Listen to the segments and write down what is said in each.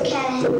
Kelleher.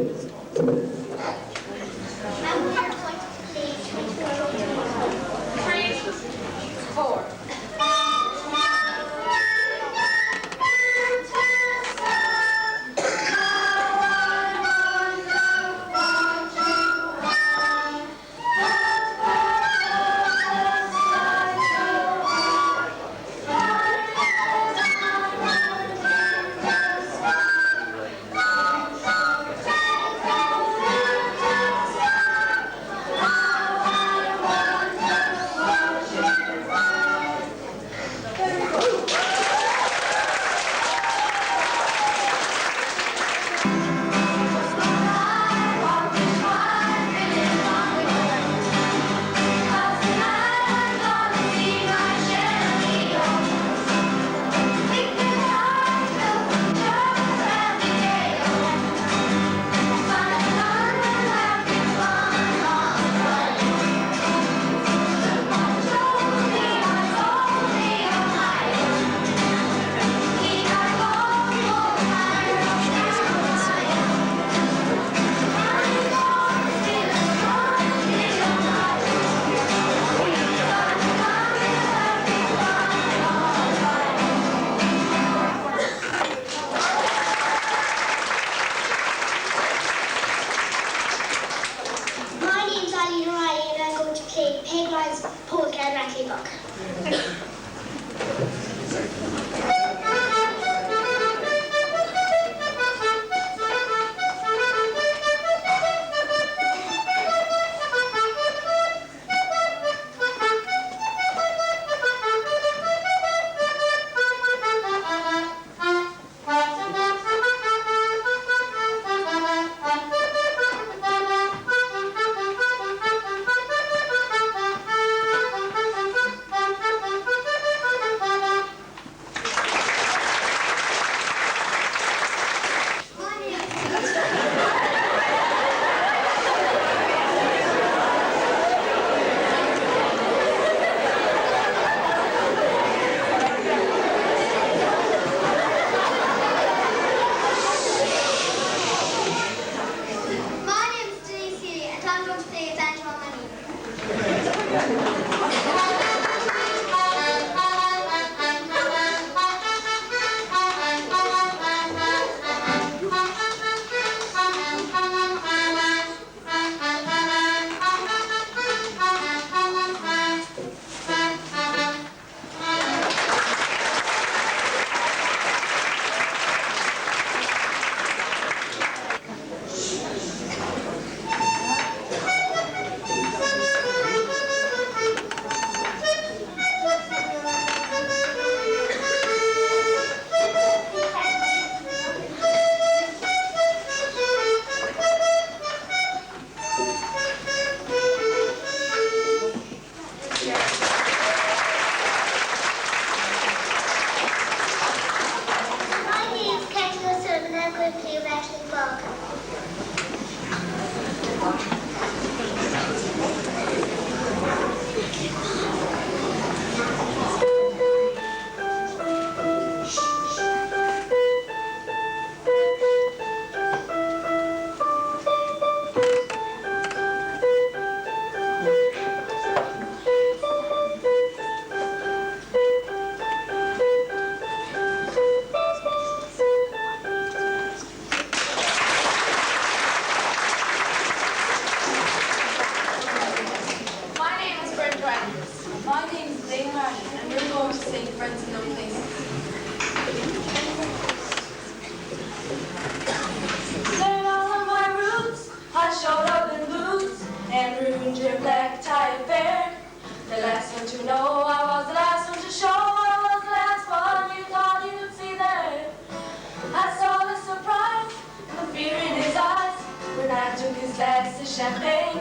Champagne,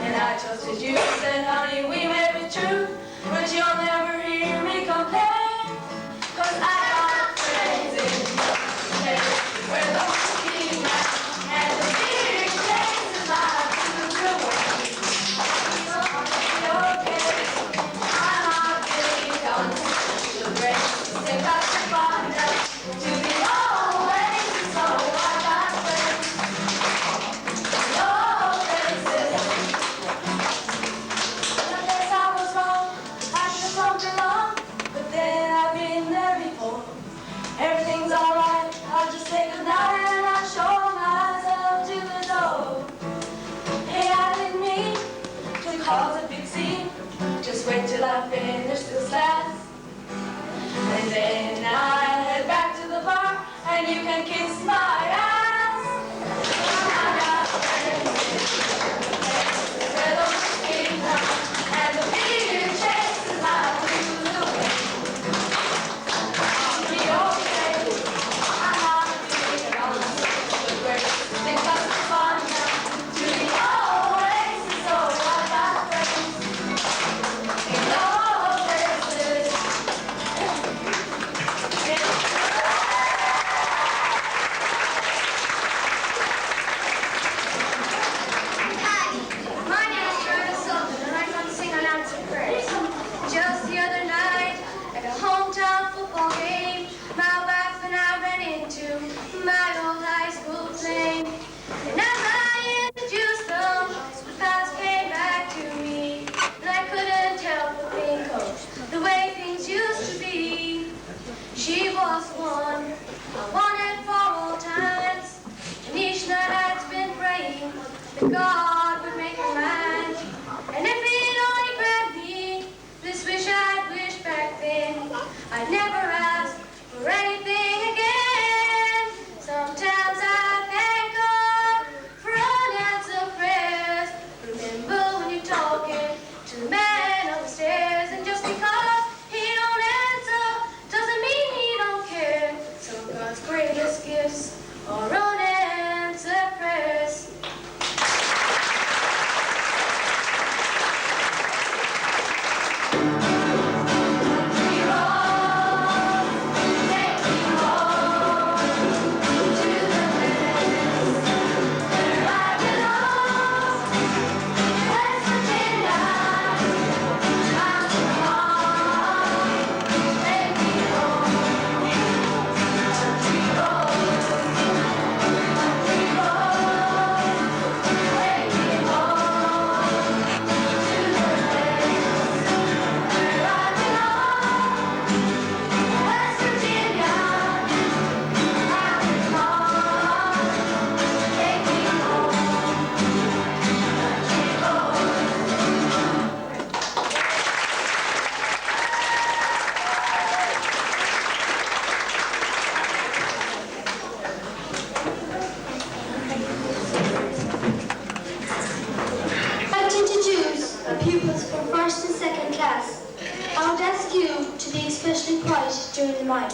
and I toasted you and said, honey, we may be true, but you'll never hear me complain, 'cause I got friends in Kelleher, where the whiskey and the beer tastes like sugar. Okay, I'm not big on sugar, think I should find out to be always, so I got friends. and you can kiss my ass. I got friends where the whiskey comes and the beer chases my blues away. I'll be okay. I'm not feeling on the super great because it's fun to be always so I got friends in all places. Just the other night at a hometown football game, my wife and I ran into my old high school flame. And as I introduced them, the past came back to me, and I couldn't help but think of the way things used to be. She was one I wanted for all times, and each night I'd been praying that God would make her mine. And if he'd only grant me this wish I'd wished back then, I'd never ask for anything again. Sometimes I thank God for unanswered prayers. Remember when you're talking to the man on the stairs, and just because he don't answer doesn't mean he don't care. Some of God's greatest gifts are unanswered prayers. I'd like to introduce our pupils from first and second class. I would ask you to be especially quiet during the mic.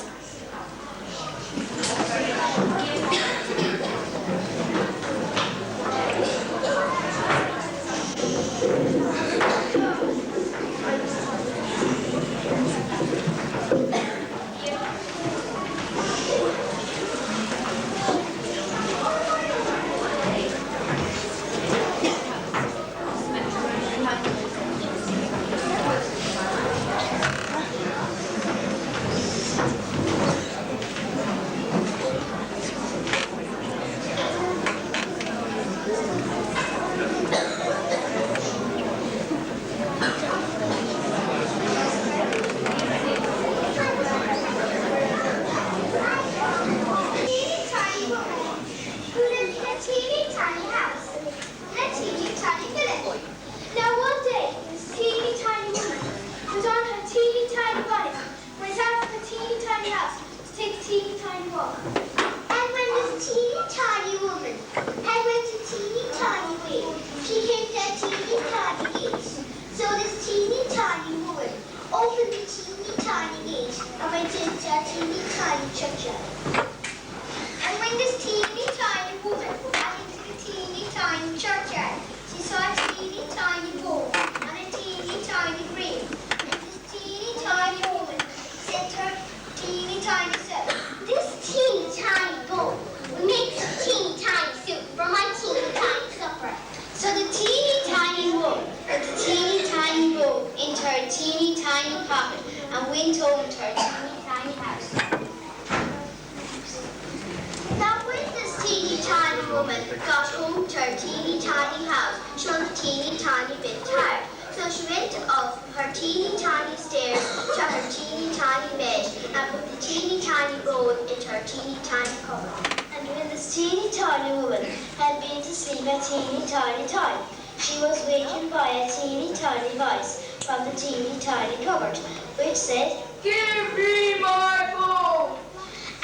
She was wakened by a teeny tiny voice from the teeny tiny cupboard, which said, "Give me my phone!"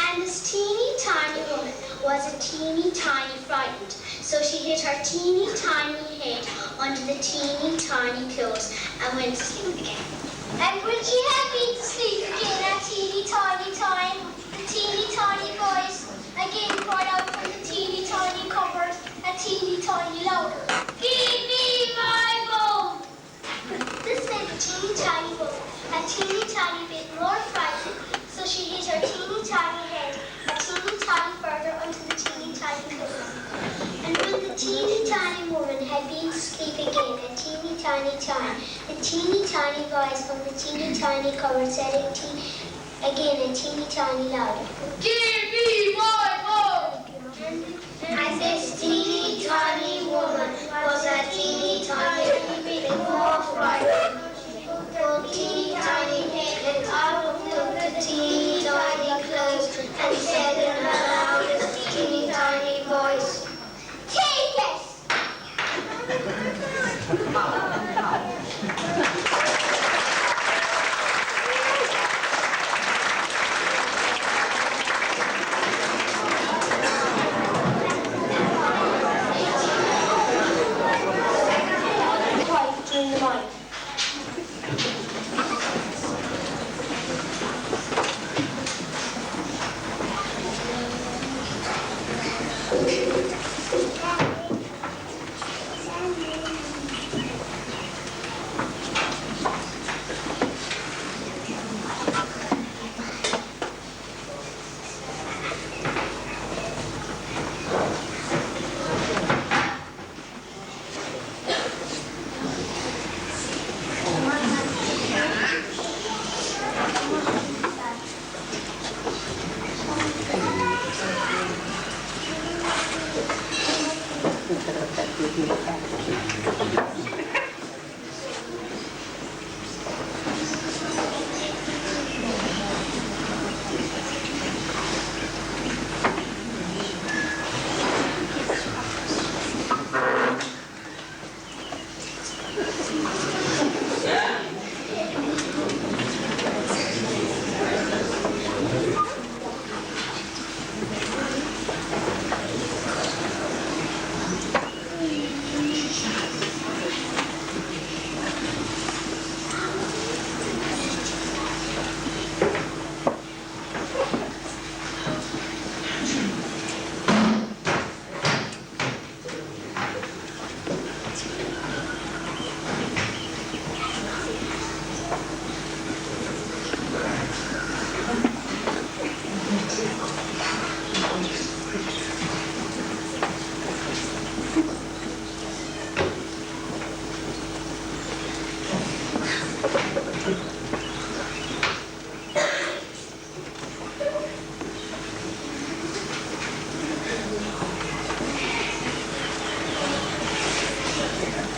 And this teeny tiny woman was a teeny tiny frightened, so she hid her teeny tiny head under the teeny tiny clothes and went to sleep again. And when she had been to sleep again a teeny tiny time, the teeny tiny voice again cried out from the teeny tiny cupboard a teeny tiny louder. Give me my bone! This made the teeny tiny woman a teeny tiny bit more frightened, so she hid her teeny tiny head a teeny tiny further under the teeny tiny cupboard. And when the teeny tiny woman had been to sleep again a teeny tiny time, the teeny tiny voice from the teeny tiny cupboard said again a teeny tiny louder. Give me my bone! And this teeny tiny woman was a teeny tiny bit more frightened. For teeny tiny head looked out of the teeny tiny clothes and said in her loudest teeny tiny voice, "Take it!"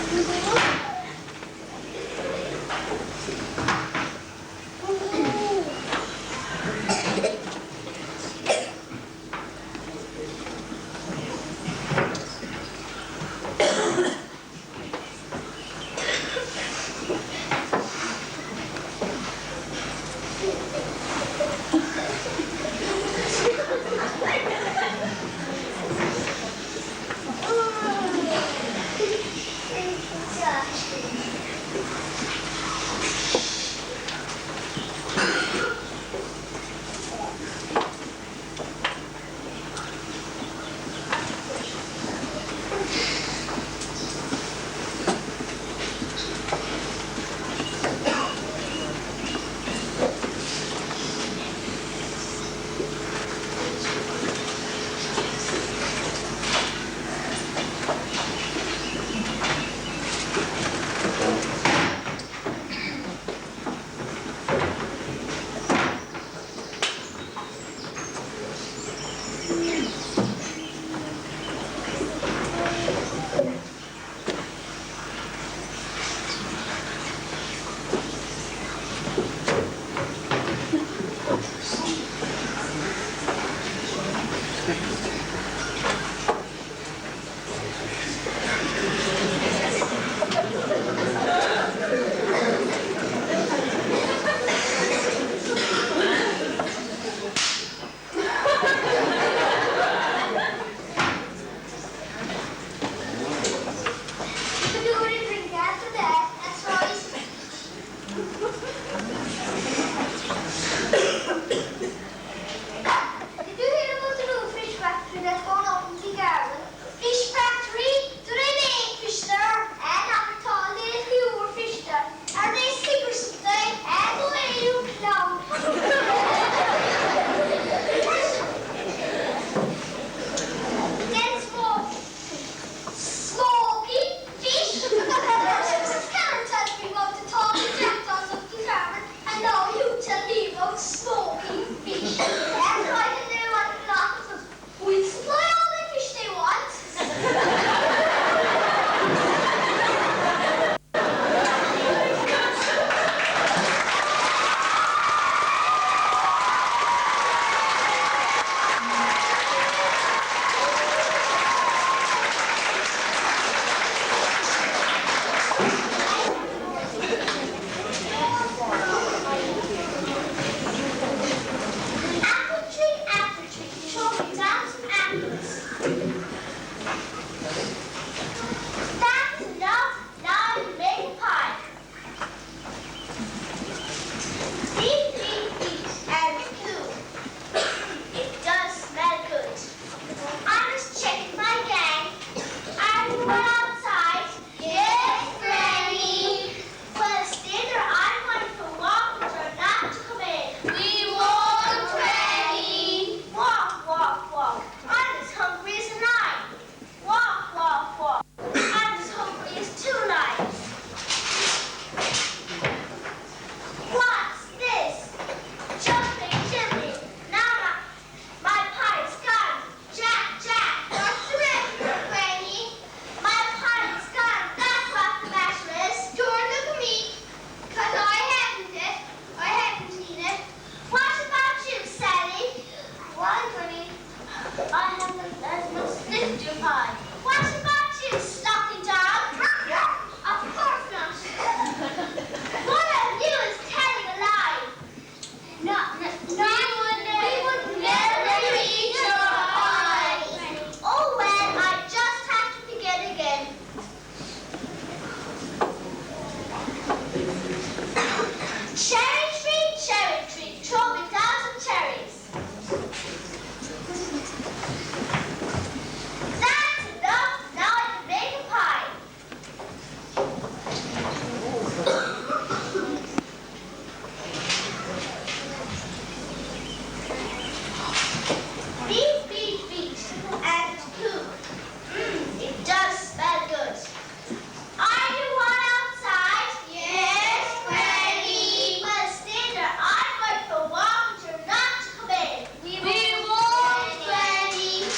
During the night. I haven't as much sniffed your pie. What about you, stocking dog? Of course not. One of you is telling a lie. No, we would never eat your pie. Oh well, I just have to begin again. Cherry tree, throw me down some cherries. That's enough. Now I can make a pie. Beat, and poop. It does smell good. Are you one outside? Yes, Granny. Well, stay there. I'm going for a walk and you're not to come in. We won't, Granny.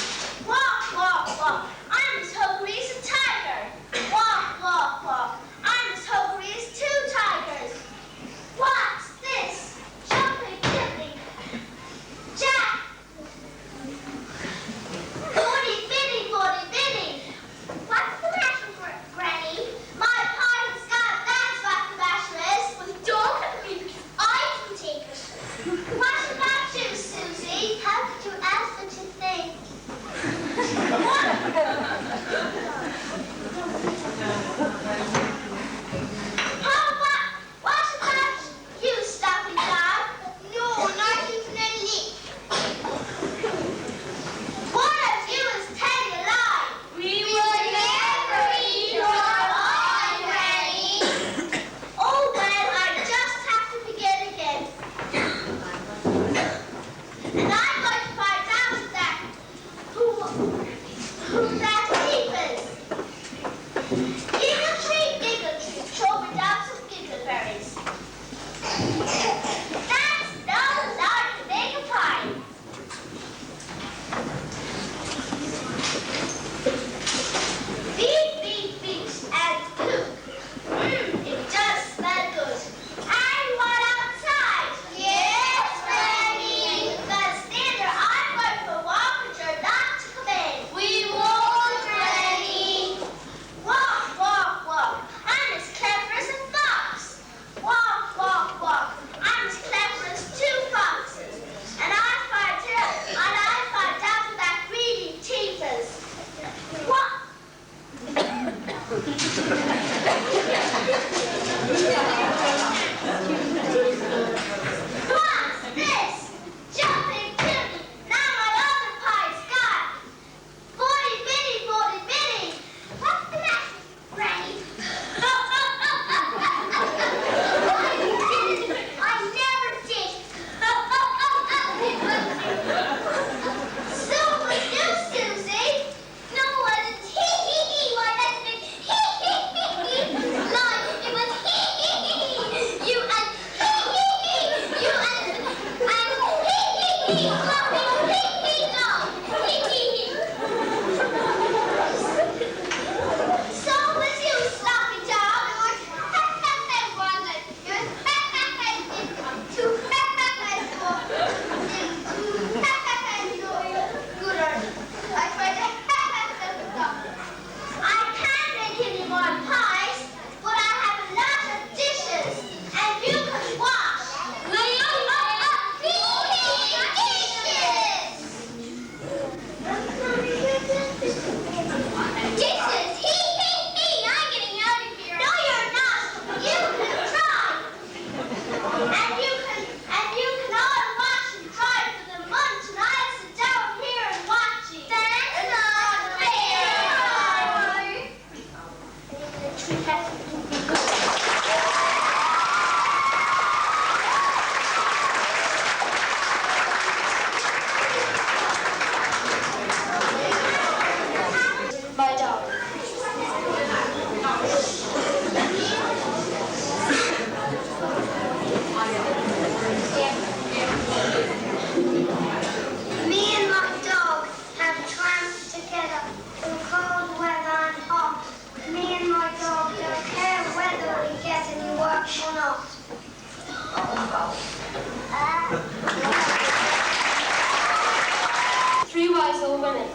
wise old women.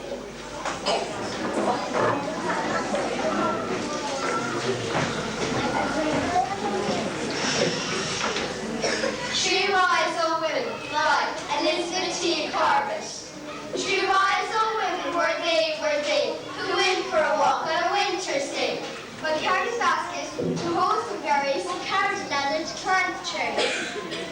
Three wise old women lie, and listen to you carpet. Three wise old women were they, who went for a walk on a winter's day. One carried a basket to hold some berries, and carried a ladder to climb the cherries.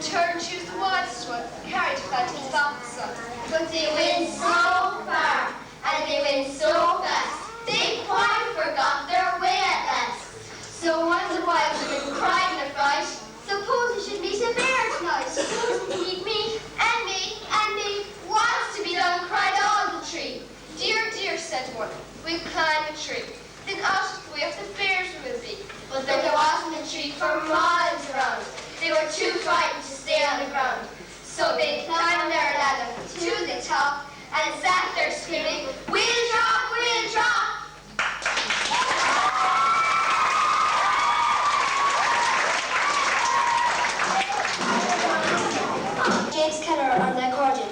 Turned choose the wisest one, carried flat his box on. But they went so far, and they went so fast, they quite forgot their way at last. So one of the wise women cried in a fright, suppose we should meet a bear tonight. Suppose indeed me, and me, and me. What's to be done, cried all the tree. Dear, dear, said one, we'll climb a tree. Then out of the way of the bears will be. But then there wasn't a tree for miles around. They were too frightened to stay on the ground. So they climbed their ladder to the top and sat there screaming, we'll drop, we'll drop. James Kelleher on the accordion.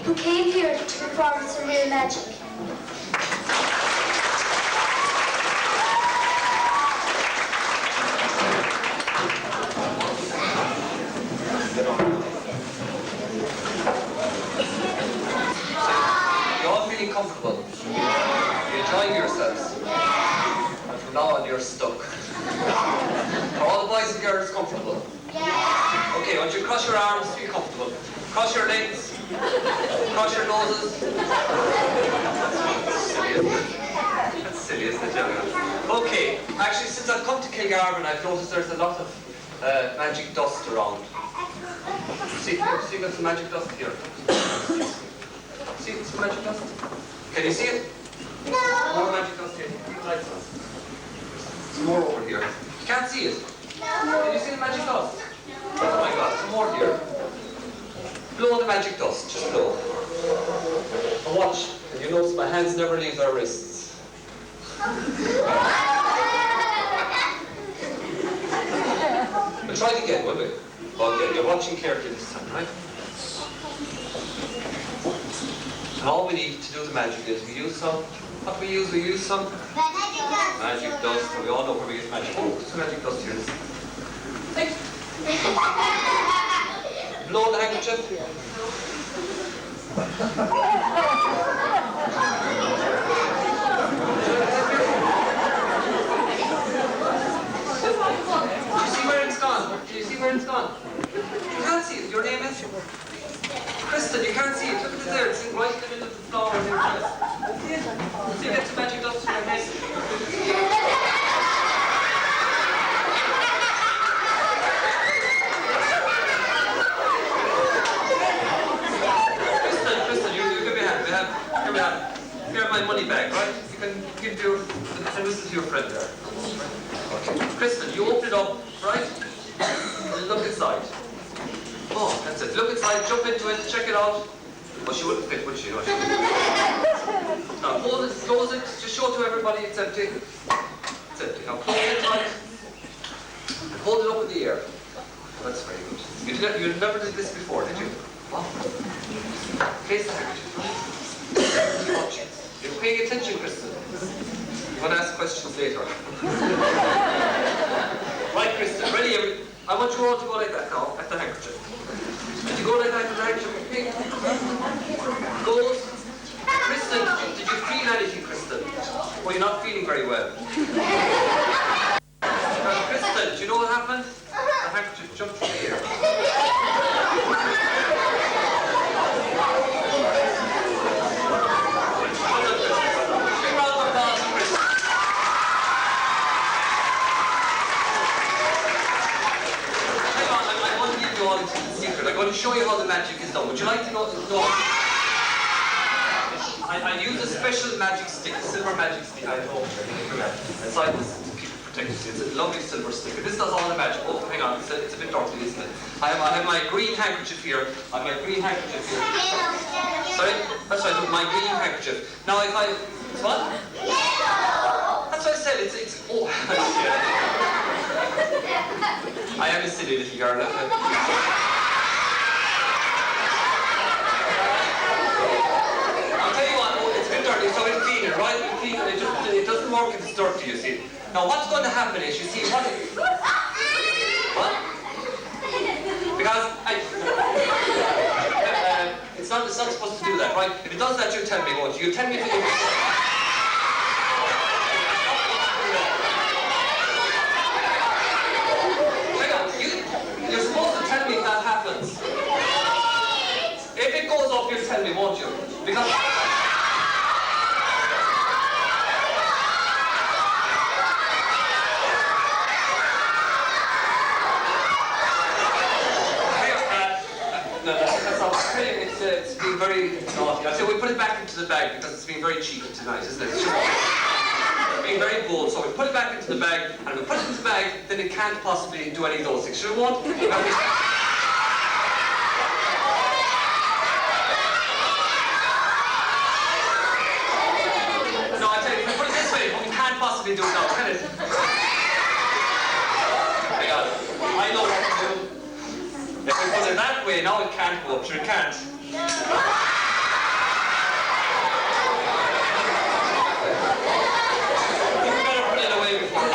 Who came here to perform some real magic. You're all feeling comfortable? You're enjoying yourselves? And from now on, you're stuck. Are all the boys and girls comfortable? Okay, I want you to cross your arms to be comfortable. Cross your legs. Cross your noses. That's silly, isn't it, Gemma? Okay, actually, since I've come to Kilgarvan, I've noticed there's a lot of magic dust around. See, got some magic dust here. See some magic dust? Can you see it? No. More magic dust here. Keep the lights on. Some more over here. You can't see it? No. Can you see the magic dust? Oh my God, some more here. Blow the magic dust, just blow. And watch, and you notice my hands never leave their wrists. We'll try it again, will we? Okay, you're watching carefully this time, right? And all we need to do the magic is we use some, what do we use? We use some magic dust, and we all know where we get magic. Oh, there's some magic dust here. Blow the handkerchief. on. You can't see it. Your name is? Kristen, you can't see it. Look at it there. It's right in the middle of the flower in your dress. See it? So you get some magic dust from your face. Kristen, you give me a hand. Give me a hand. Here's my money bag, right? You can give your, send this to your friend there. Kristen, you open it up, right? Look inside. Oh, that's it. Look inside, jump into it, check it out. Well, she wouldn't fit, would she? No, she wouldn't. Now, hold it, close it, just show it to everybody it's empty. It's empty. Now, close it tight. And hold it up in the air. That's very good. You never did this before, did you? Wow. Place the handkerchief. You're paying attention, Kristen. You want to ask questions later. Right, Kristen, ready? I want you all to go like that now, at the handkerchief. Did you go like that at the handkerchief? Goes. Kristen, did you feel anything, Kristen? Well, you're not feeling very well. Kristen, do you know what happened? The handkerchief jumped through the air. I'm going to show you how the magic is done. Would you like to know? I use a special magic stick, a silver magic stick. I know. Inside this to keep it protected. It's a lovely silver stick. This does all the magic. Oh, hang on. It's a bit dirty, isn't it? I have my green handkerchief here. I have my green handkerchief here. Sorry? That's right. My green handkerchief. Now, if I... What? That's what I said. It's oh. I am a silly little girl. So it's cleaner, right? It's cleaner. It doesn't work if it's dirty, you see. Now what's going to happen is, you see, what? Because it's not supposed to do that, right? If it does that, you tell me, won't you? You tell me if it... Hang on, you're supposed to tell me if that happens. If it goes off, you tell me, won't you? Because... It's been very naughty. I say we put it back into the bag because it's been very cheap tonight, isn't it? It's being very bold. So we put it back into the bag, and if we put it into the bag, then it can't possibly do any of those things. Should we want? No, I tell you, if we put it this way, we can't possibly do it now, can it? Hang on. I know what to do. If we put it that way, now it can't go up. Sure, it can't. You better put it away before.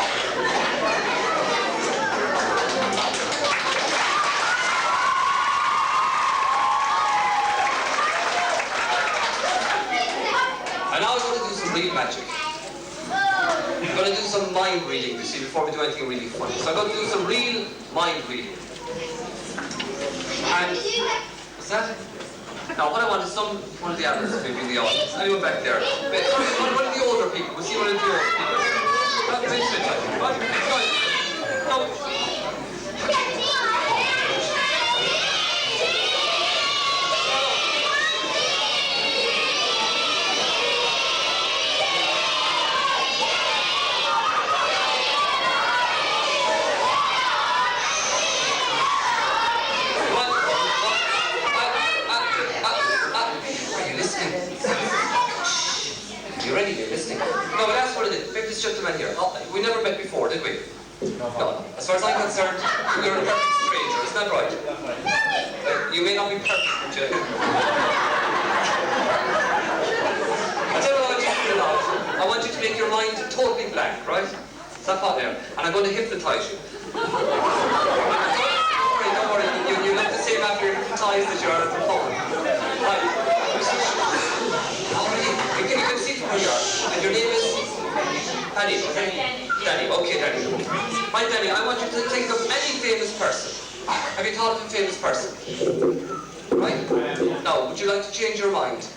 And now we're going to do some real magic. We're going to do some mind reading, you see, before we do anything really funny. So I'm going to do some real mind reading. And what's that? Now what I want is one of the adults, maybe in the audience. Anyone back there? One of the older people. We'll see one of the older people. No. You ready? You're listening. No, but that's what it is. Pick this gentleman here. Oh, we never met before, did we? No. As far as I'm concerned, you're a perfect stranger. Isn't that right? You may not be perfect, but you... I'll tell you what I want you to do now. I want you to make your mind totally blank, right? Is that pot there? And I'm going to hypnotize you. Don't worry. You look the same after you're hypnotized as you are at the phone. Right. You can see from where you are. And your name is? Danny, okay? Danny, okay, Danny. Right, Danny, I want you to think of any famous person. Have you thought of a famous person? Right? Now, would you like to change your mind?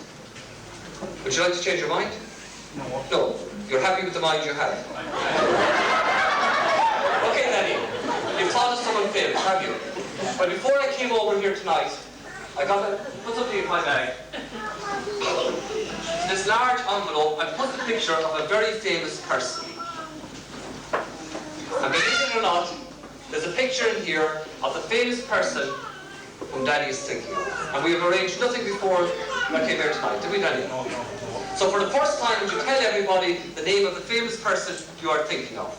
Would you like to change your mind? No. You're happy with the mind you have? Okay, Danny. You've thought of someone famous, have you? But before I came over here tonight, I put something in my bag. This large envelope, I put the picture of a very famous person. And believe it or not, there's a picture in here of the famous person whom Danny is thinking of. And we have arranged nothing before I came here tonight, did we, Danny? No. So for the first time, would you tell everybody the name of the famous person you are thinking of?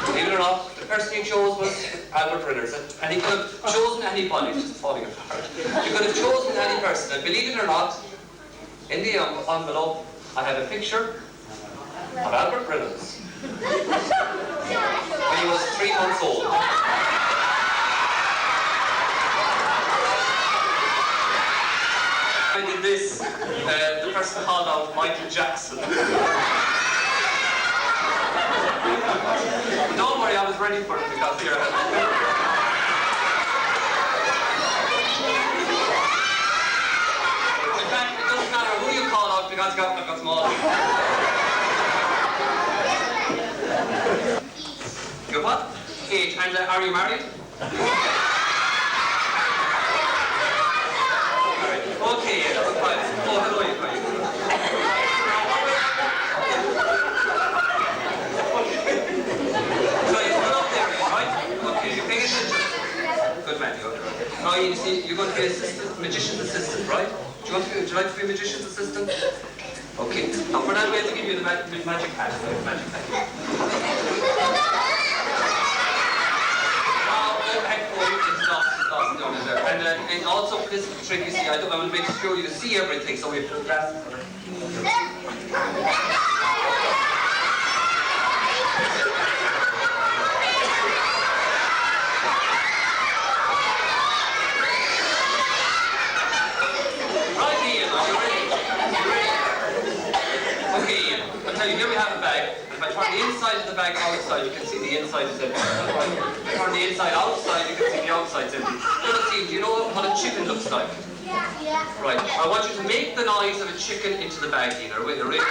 Believe it or not, the person he chose was Albert Ridders, and he could have chosen anybody. It's just falling apart. You could have chosen any person, and believe it or not, in the envelope, I had a picture of Albert Ridders when he was 3 months old. I did this, the person called out Michael Jackson. Don't worry, I was ready for it because here I had in fact, it doesn't matter who you call out because I've got them all. You're what? Age. And are you married? Okay, yeah, that's fine. Oh, hello, you're fine. So you're still up there, right? Okay, you're paying attention. Good man, you're okay. Now you see, you're going to be assistant, magician's assistant, right? Would you like to be a magician's assistant? Okay. Now for that, we have to give you the magic hat. Magic hat. And also for this trick, you see, I will make sure you see everything, so we have to glasses on it. Right, Ian, are you ready? Okay, Ian, I'll tell you, here we have a bag. If I turn the inside of the bag outside, you can see the inside is empty. If I turn the inside outside, you can see the outside is empty. Do you know what a chicken looks like? Yeah. Right. I want you to make the noise of a chicken into the bag, either. Wait, are you ready?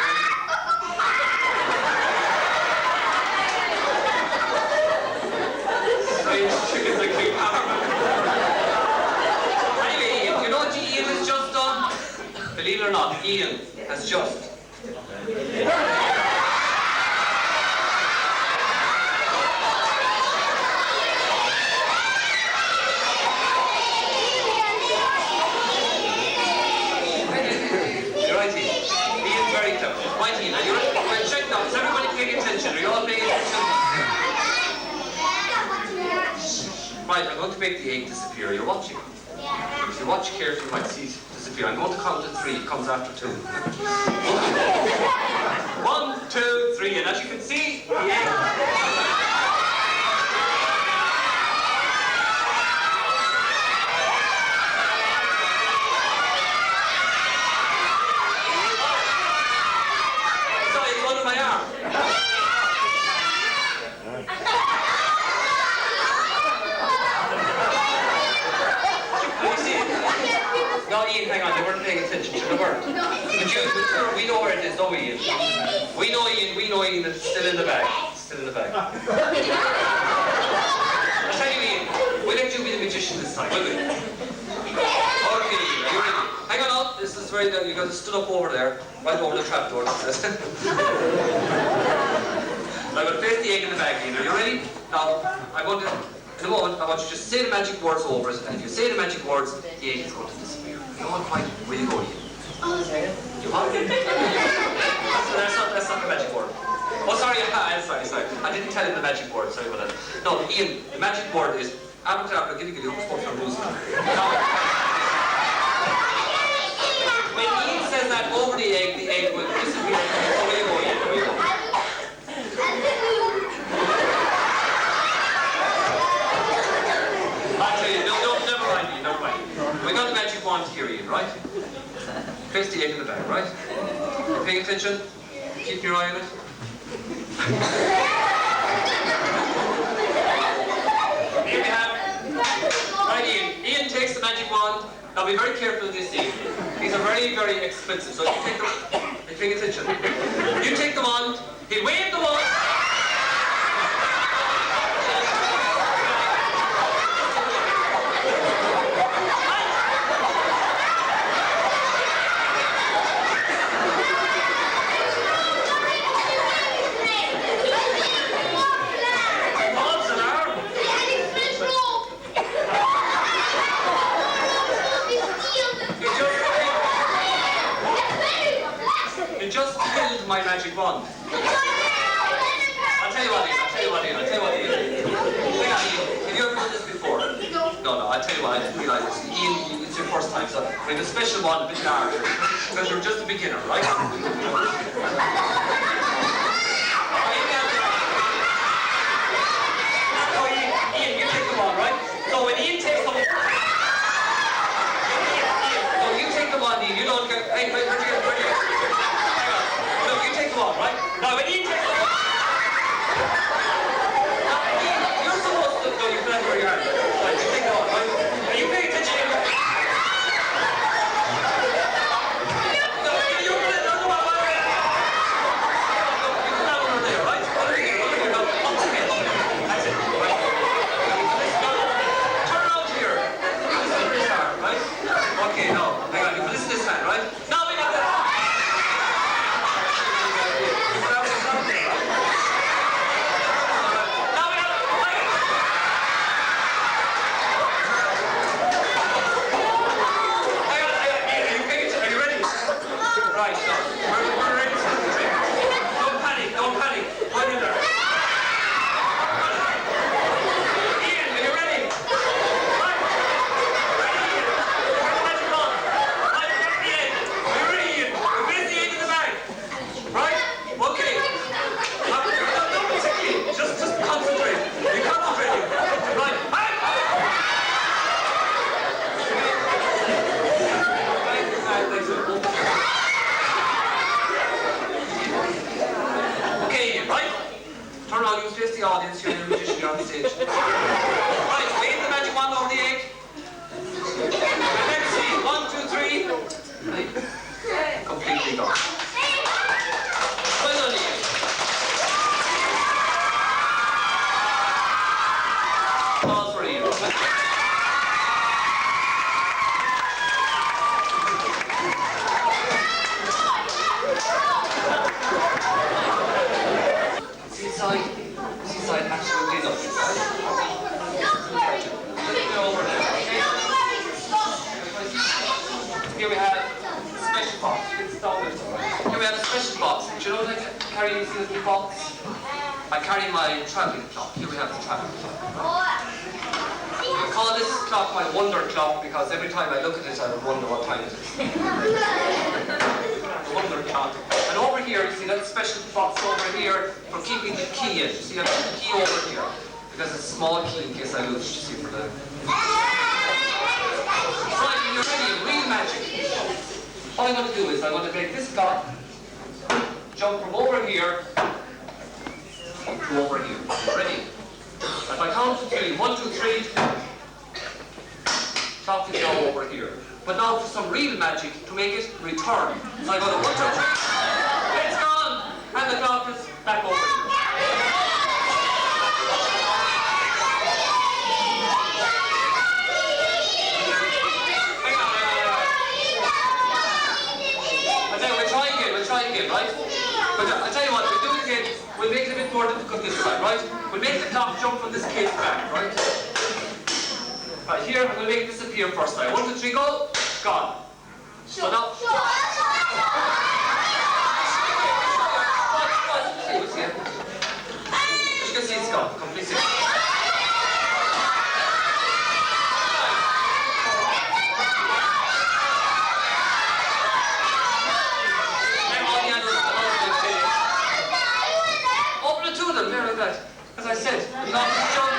Strange chickens like Kilgarvan. Anyway, Ian, you know what Ian has just done? Believe it or not, Ian has just. Right, I'm going to make the egg disappear. You're watching. If you watch carefully, you might see it disappear. I'm going to count to 3. It comes after 2. 1, 2, 3. And as you can see, the egg. Sorry, it's under my arm. No, Ian, hang on, they weren't paying attention to the word. But we know where it is, don't we, Ian? We know Ian, that it's still in the bag. It's still in the bag. I'll tell you, Ian, we'll let you be the magician this time, will we? Okay, Ian, are you ready? Hang on, this is very good. You got to stood up over there, right over the trapdoor, it says. I'm going to place the egg in the bag, Ian. Are you ready? Now, I'm going to, in a moment, I want you to just say the magic words over it, and if you say the magic words, the egg is going to disappear. You know what point? Where you go, Ian? You want it? That's not the magic word. Oh, sorry, sorry. I didn't tell him the magic word, sorry about that. No, Ian, the magic word is abracadabra, giddy giddy, hocus pocus, and booze. We got the magic wand here, Ian, right? Place the egg in the bag, right? You paying attention? Keep your eye on it. Here we have. Right, Ian. Ian takes the magic wand. Now be very careful of this, Ian. These are very, very expensive. So you take them. Are you paying attention? You take the wand. He'll wave the wand. Just killed my magic wand. I'll tell you what, Ian. Hang on, Ian. Have you ever done this before? No, I'll tell you what, I didn't realise this. Ian, it's your first time, so we have a special one, a bit larger, because you're just a beginner, right? So, Ian, you take the wand, right? So when Ian takes the wand, Ian, you don't get, hey, where'd you get? You take the wand, right? Now, when you take the wand, you're supposed to, no, you can have where you are. Right, you take the wand, right? Now, you pay attention. No, you're going to, no, you can have one there, right? Over here, no, that's it, right? Turn around here. This is where you are, right? Okay, no, hang on, you can listen to this man, right? Now, we got that. Audience, you're the magician, you're on the stage. Right, wave the magic wand over the egg. Let's see, 1, 2, 3. Completely gone. Well done, Ian. Pause for Ian. Seaside absolutely nothing. Here we have a special box. Here we have a special box. Do you know what I carry in this little box? I carry my travelling clock. Here we have the travelling clock. I call this clock my wonder clock because every time I look at it I would wonder what time it is. Wonder clock. And over here, you see that special box over here for keeping the key in. You see I put the key over here because it's a small key in case I lose it. You see for the. Right, when you're ready, real magic. All I'm going to do is I'm going to make this clock jump from over here to over here. Ready? If I count to 3, 1, 2, 3, clock is now over here. But now for some real magic to make it return. So I go to 1, 2, 3, it's gone! And the clock is back over here. We'll try again, right? But I'll tell you what, we'll do it again. We'll make it a bit more difficult this time, right? We'll make the clock jump from this case back, right? Right, here, I'm going to make it disappear first time. 1, 2, 3, go! Gone. So now... You can see it's gone, completely. Open the two of them, there like that. As I said, not jump.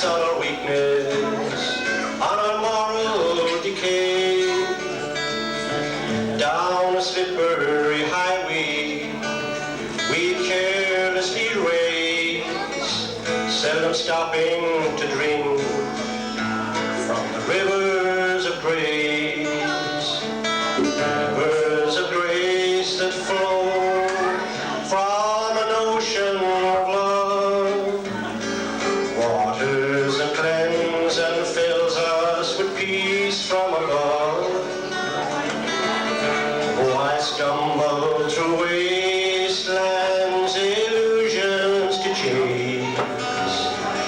on our weakness, on our moral decay. Down a slippery highway, we carelessly race, seldom stopping to drink from the rivers of grace. Rivers of grace that flow from an ocean of love. Waters that cleanse and fills us with peace from above. Oh, I stumble through wastelands, illusions to chase,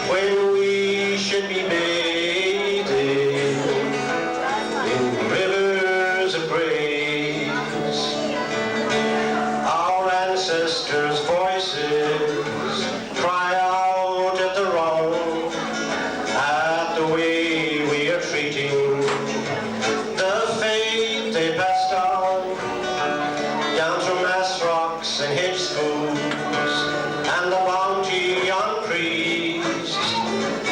when we should be bathing in rivers of grace. Our ancestors' voices cry out at the wrong, at the way we are treating the faith they passed on, down through mass rocks and hedge schools, and the bounty on priests.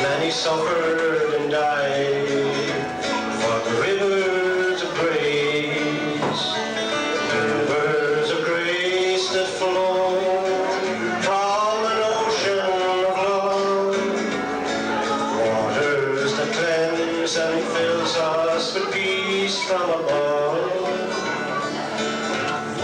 Many suffered and died for the rivers of grace. Rivers of grace that flow from an ocean of love. Waters that cleanse and fills us with peace from above.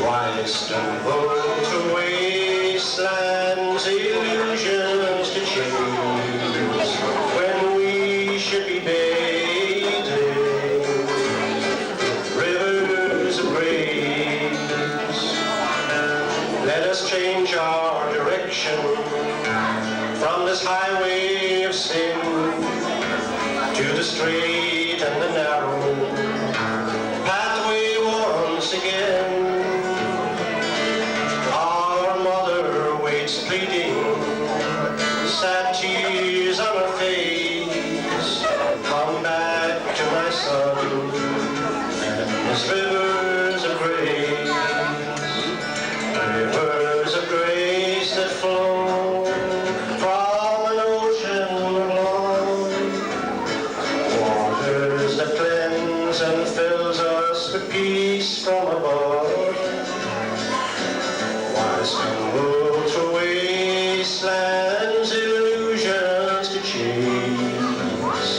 Why stumble through wastelands, illusions to chase, when we should be bathing in rivers of grace? Let us change our direction from this highway of sin to the straight and the narrow pathway once again. Our mother waits pleading, sad tears on her face. Come back to my son, endless rivers of grace. Rivers of grace that flow from an ocean of love. Waters that cleanse and fills us with peace from above. Why stumble through wastelands, illusions to chase,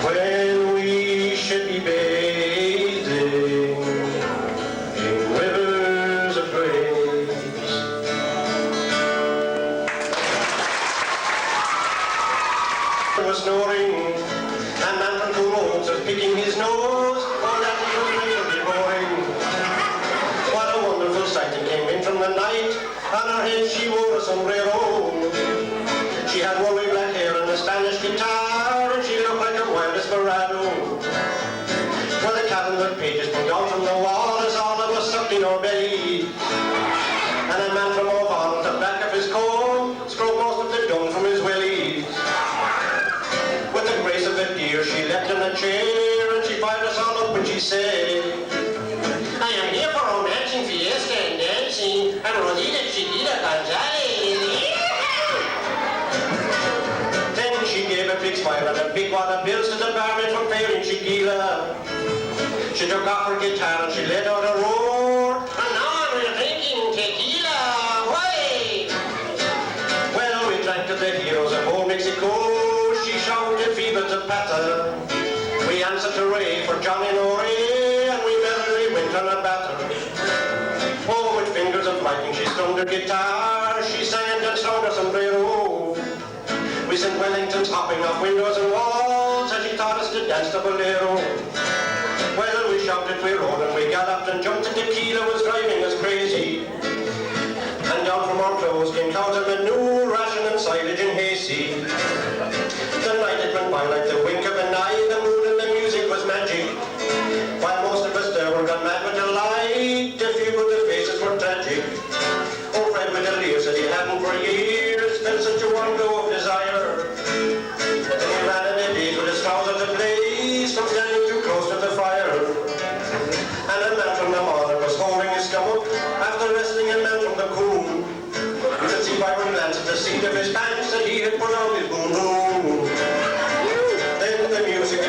when we should be bathing in rivers of grace? There was snoring, and man from two roads was picking his nose. Oh, that was really boring. What a wonderful sight that came in from the night. On her head she wore a sombrero. She had woolly black hair and a Spanish guitar, and she looked like a wild desperado. Well, the calendar pages come down from the wall as all of us sucked in our belly. And a man from off on the back of his comb scrubbed most of the dung from his wellies. With the grace of a deer, she leapt in a chair and she fired us all up when she said, I am here for romancing, fiesta and dancing, and Rosita Chiquita Gonzalez. Then she gave a big smile and a big wad of bills to the barmaid for paying Tequila. She took off her guitar and she let out a roar, and now we're drinking tequila, way! Well, we drank to the heroes of old Mexico. She shouted Viva Zapata. We answered to Ray for Johnny Nore, and we merrily went on a battle. Oh, with fingers of lightning she strummed her guitar. She sang and danced round her sombrero. We sent Wellingtons hopping off windows and walls as she taught us to dance the bolero. Well, we shouted, we rode, and we galloped and jumped, and Tequila was driving us crazy. And down from our clothes came clouds of manure, ration and silage and hayseed. The night it went by like the wink of an eye. The mood and the music was magic, while most of us there were gone mad with delight. A few of the faces were tragic. Oh, Fred with a leer said he hadn't for years felt such a warm glow of desire. Then he ran in the days with his trousers ablaze from standing too close to the fire. And a man from the mother was holding his stomach after wrestling a man from the coon. You could see by one glance at the seat of his pants that he had put on his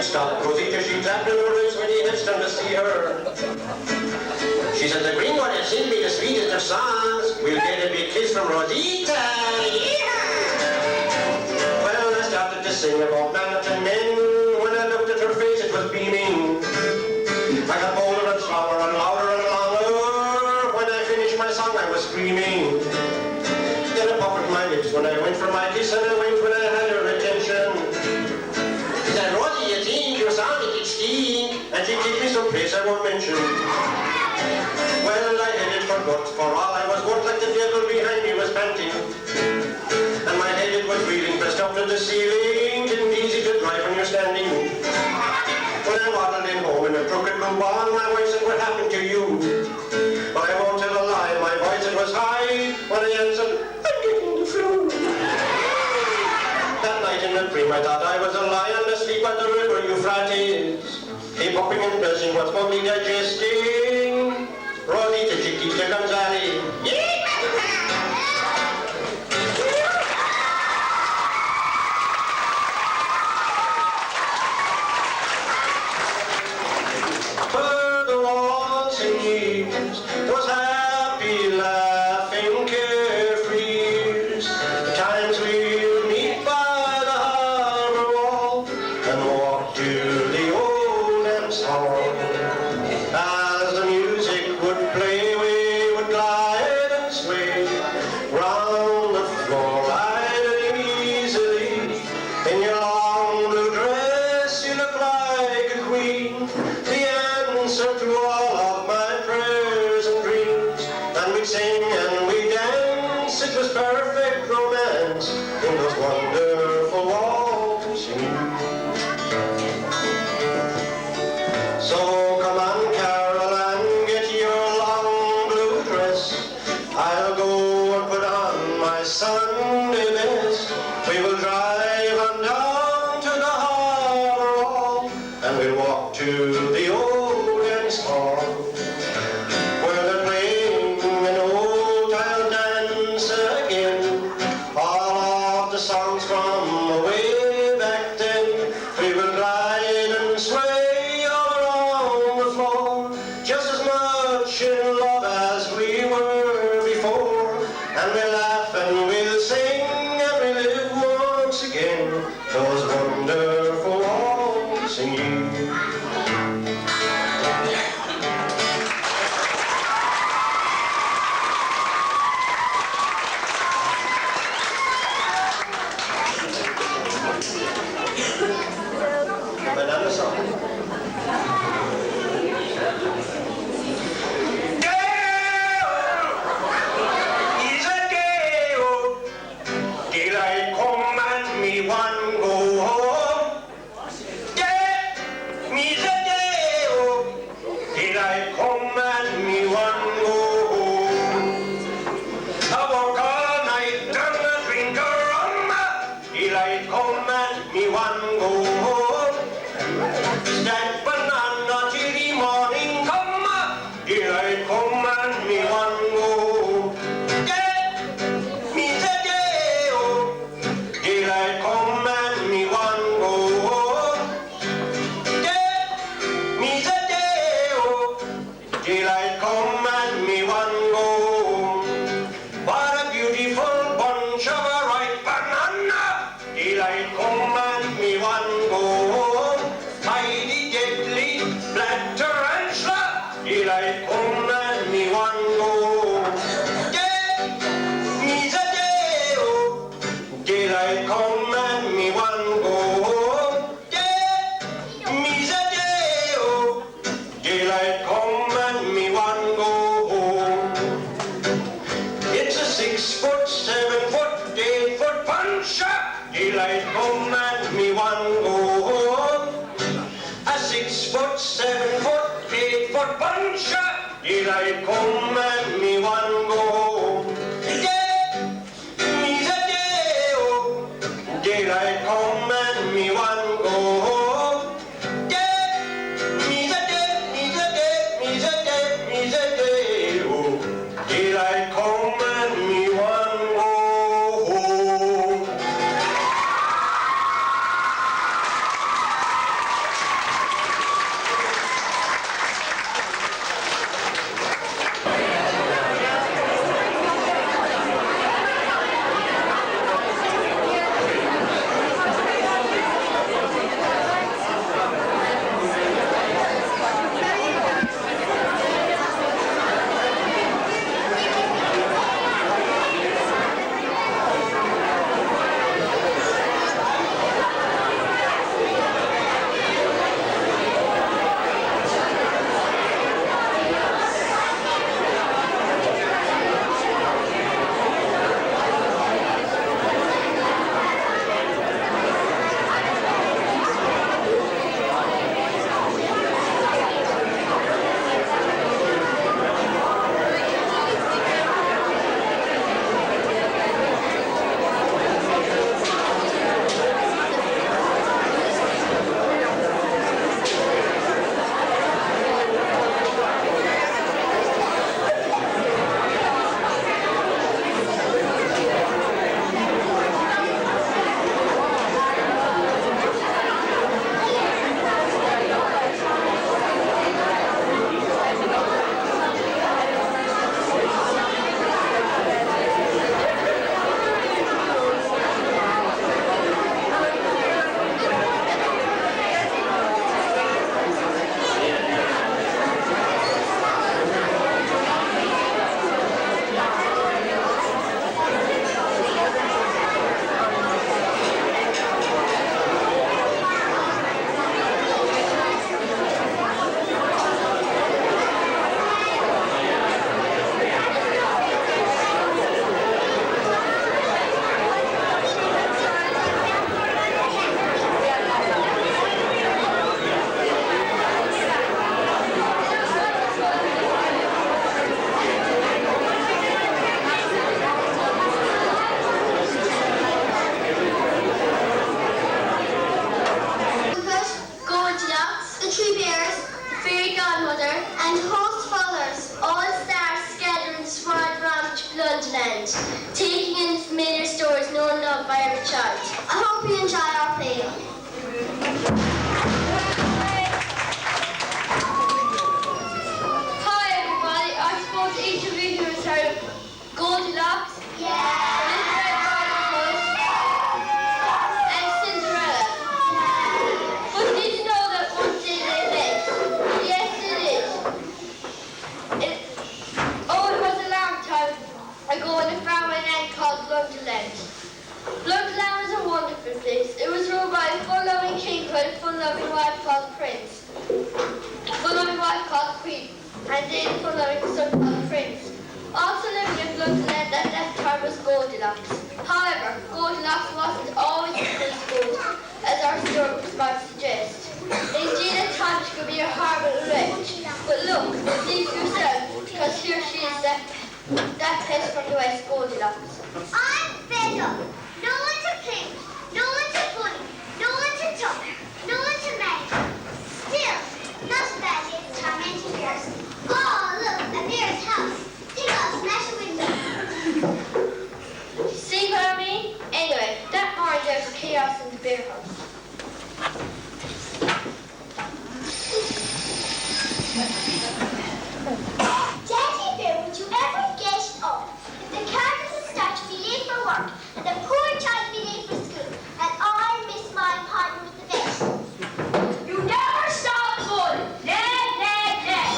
stopped Rosita, she tapped her wrist when he had turned to see her. She said, the green one has sent me the sweetest of songs. We'll get a big kiss from Rosita. Yeah! Well, I started to sing about mountain men. When I looked at her face, it was beaming. I got bolder and stronger and louder and longer. When I finished my song, I was screaming. Then I puckered my lips when I went for my kiss, and I went when I had her attention. She said, Rosie, you think your song is skiing? And she took me someplace I won't mention. Well, I headed for guts, for all I was worth, like the devil behind me was panting. And my head, it was reeling, pressed up to the ceiling. Didn't easy to drive when you're standing. When I waddled in home in a crooked blue ball, my wife said, what happened to you? But I won't tell a lie, my voice, it was high. When I answered, I'm getting the flu. That night in the dream, I thought I was a lion asleep by the river Euphrates. Keep hopping and buzzing, what's probably digesting. Rosita, Chiquita Gonzalez. The waltzing years, those happy, laughing, carefree the times we'll meet by the harbor wall and walk to the old dance hall. As the music would play, we would glide and sway round the floor, riding easily. In your long blue dress, you look like a queen. Answer to all of my prayers and dreams, and we'd sing and we'd dance. It was perfect romance in those wonderful waltzing. So come on, Carol, and get your long blue dress. I'll go and put on my Sunday best. We will drive on down to the harbor wall, and we'll walk to the old hall, where they're playing an old tile dance again. All of the songs from way back then. We will glide and sway all around the floor, just as much in love as we were before. And we'll laugh and we'll sing and we'll live once again those wonderful waltzing years. Another song. Daylight come and me one go home. Me's a day, daylight come and me one go home. I walk all night and I drink a rum. Daylight come and me one go home. Stack banana till the morning come. Daylight come and me one go home. Me's a day, daylight come and me one go home. Me's a day, daylight come and me one go home. What a beautiful bunch of a ripe banana. Daylight come and me one go home. Mighty deadly black tarantula. Daylight come and me one go home. Me's a day, daylight come and me one go home. Me's a day, daylight come and me one go home. It's a 6 foot, 7 foot, 8 foot puncher. Daylight come and me one go home. A 6 foot, 7 foot, 8 foot puncher. Daylight come and me one go home. Me's a day, daylight come and me one go home. Me's a day, me's a day, me's a day, me's a day, daylight come and me one go home. mother, and host fathers, all stars scattered in the small branch Bloodland, taking in the familiar stories known and loved by every child. I hope you enjoy our play. Hi everybody, I suppose each of you here has heard of Goldilocks, and Cinderella. But did you know that one day they met? Yes, it is. It was a long time ago in a faraway land called Blunderland. Blunderland was a wonderful place. It was ruled by a fun-loving king who had a fun-loving wife called Prince, a fun-loving wife called Queen, and then a fun-loving son called Prince. Also living in Blunderland at that time was Goldilocks. However, Goldilocks wasn't always as good as our story might suggest. Indeed, at times she could be a horrible wretch. But look, believe yourself, because here she is, that pest from the West, Goldilocks. I'm fed up. No one to pink, no one to bully, no one to talk, no one to make. Still, not as bad as tormented bears. Oh, look, a bear's house. Take off, smash a window. See what I mean? Anyway, that morning there was chaos in the bear house. Daddy Bear, would you ever get up? If the car doesn't start to be late for work, and the poor child be late for school, and I miss my appointment with the vet. You never stop good. Ned, Ned, Ned.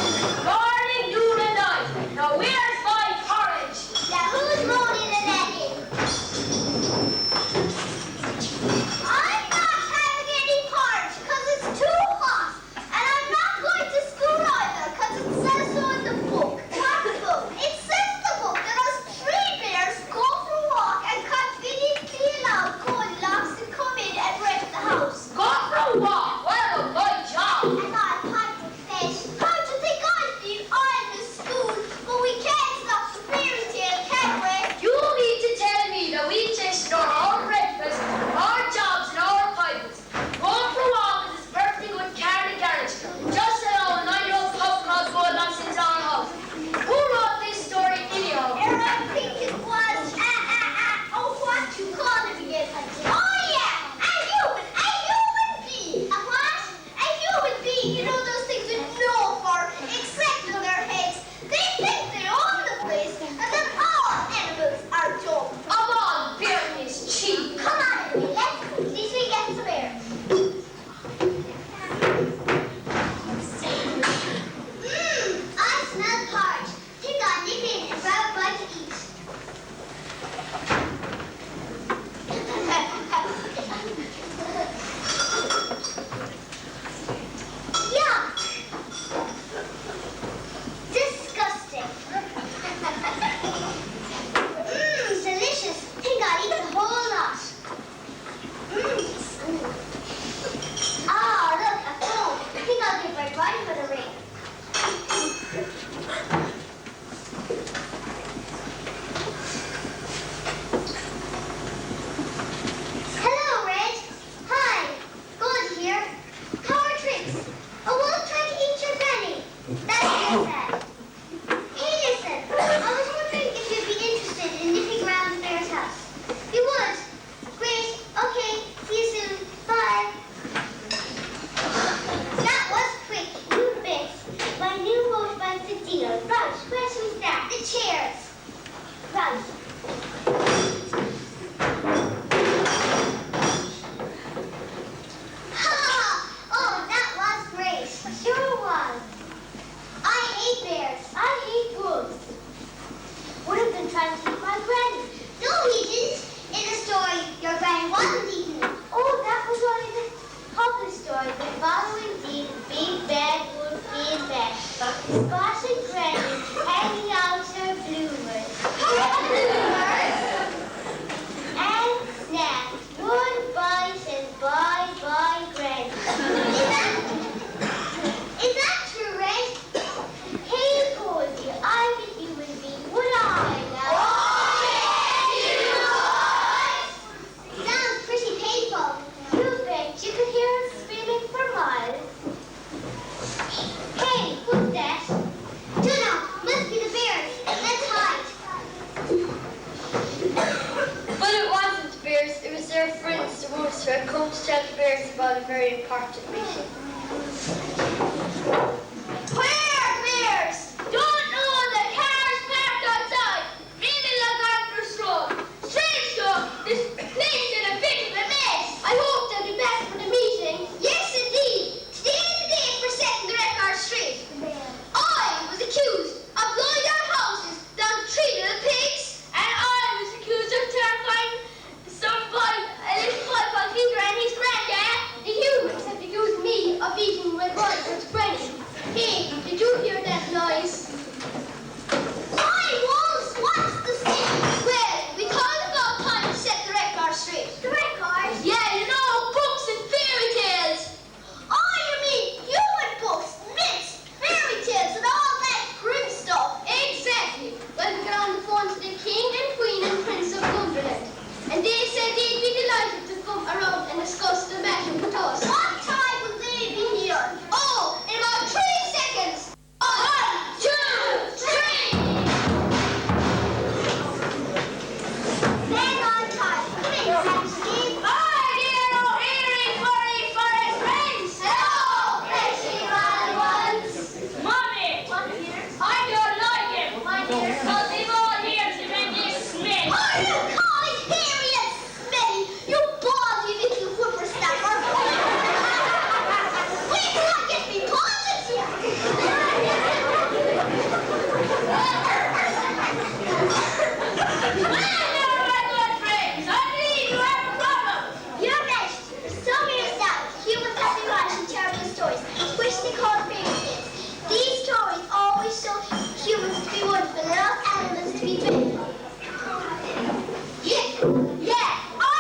Morning, noon, and night. Now where's my porridge? Now who's rolling the leg in? I'm not having any porridge because it's too hot. And I'm not going to school either because it says so in the book. What book? It says in the book that us three bears go for a walk and conveniently allow Goldilocks to come in and wreck the house. Go for a walk. What a good job. And I can't confess. How do you think I've been on the school? But we can't stop the fairy tale, can we? You mean to tell me that we just ignore our breakfast, our jobs, and our appointments? Going for a walk is this perfectly good car in the garage. Just allow a 9-year-old pup called Goldilocks into our house. Who wrote this story anyhow? I think it was, oh, what you call it again? Oh, yeah, a human being. A what? A human being. You know those things with no fur, except on their heads. They think they own the place, and then all animals are dumb. Come on, bearing is cheap. Come on, Emily, let's cook these we get some air. I smell porridge. Think I'll nip in and grab a bite to eat. Yuck! Disgusting. Delicious. Think I'll eat the whole lot. Ah, look, a phone. I think I'll give Red Riding Hood a ring. Hello, Red. Hi. Gold here. How are tricks? A wolf trying to eat your granny. That's just sad. Hey, listen. I was wondering if you'd be interested in nipping around the bear's house. You would? Great. Okay. See you soon. Bye. That was quick. You bet. My new motorbike's a deal. Right. Where should we start? The chairs. Right. Ha! Oh, that was great. Sure was. I hate bears. I hate wolves. One of them tried to eat my granny. No, he didn't. In the story, your granny wasn't eating him. Oh, that was only the public story. The following deed, big bad wolf came back. Spotted granny hanging out her bloomers. And snap. Goodbye says bye-bye granny. Is that true, Red? Hey, Goldie, I'm a human being. Would I now? Oh, yes, you would! Sounds pretty painful. You bet you could hear us screaming for miles. Hey, who's that? the bears about a very important mission. Where, bears? Don't know the cars parked outside. Really look out for a stroll. Strange though, this place in a bit of a mess. I hope they'll be back for the meeting. Yes, indeed. Today is the day for setting the record straight. I was accused of blowing down houses down to 3 little pigs, and I was accused of terrifying some boy, a little boy called Peter and his granddad. The humans have accused me of eating my brother's granny. Hey, did you hear that noise? Why, Wolves? What's the scene? Well, we called about time to set the record straight. The record? Yeah, you know, books and fairy tales. Oh, you mean human books, myths, fairy tales, and all that grim stuff. Exactly. Well, we got on the phone to the King and Queen and Prince of Cumberland, and they said they'd be delighted to come around and discuss the matter with us. What time will they be here? Oh, in about 3 seconds. 1, 2, 3. Then on time. Come in, Sam Steve. Hi, dear old eerie, furry forest friends. Hello, fleshy wild ones. Mommy. What, dear? I don't like him. Why, dear? Because they've all here to make this smell. Oh, you call it hairy and smelly, you baldy little whippersnapper. Wait till I get me politics here. Well, now, my good friends, I believe you have a problem. Your Majesty, for some years now, humans have been writing terrible stories, which they call fairy tales. These stories always show humans to be wonderful and all animals to be dreadful. Yeah, I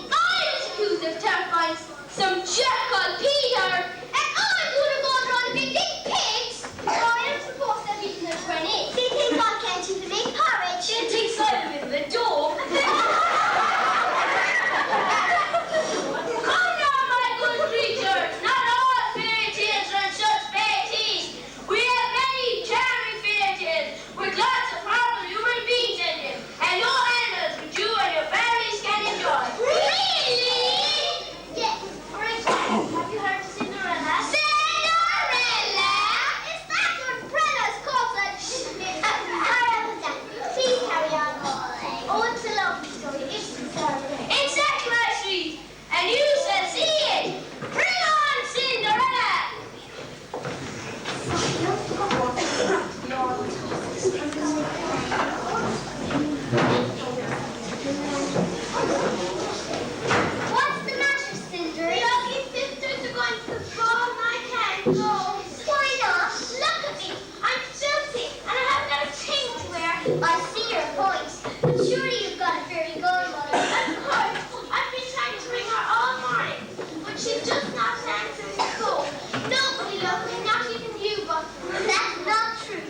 was accused of terrifying some chap called Peter, and I would have gone around the big pigs. So I am supposed to have eaten their granny. They think I can't even make porridge. They think I'm in the door. Come now, my good creatures. Not all fairy tales are such fatties. We have many charming fairy tales with lots of harmful human beings in them, and no animals but you and your families can enjoy. Really? Yes. For example, have you heard of Cinderella? Cinderella? Is that what Bella's called that? Please carry on. Oh, it's a lovely story, isn't it? Exactly, my sweet. And you shall see it. Bring on Cinderella. What's the matter, Cinder? The ugly sisters are going to the ball and I can't go. Why not? Look at me. I'm filthy and I haven't got a thing to wear. I see your point. But surely you've got a very good mother. Of course. I've been trying to ring her all morning, but she's just not answering the phone. Nobody loves me, not even you, but that's not true.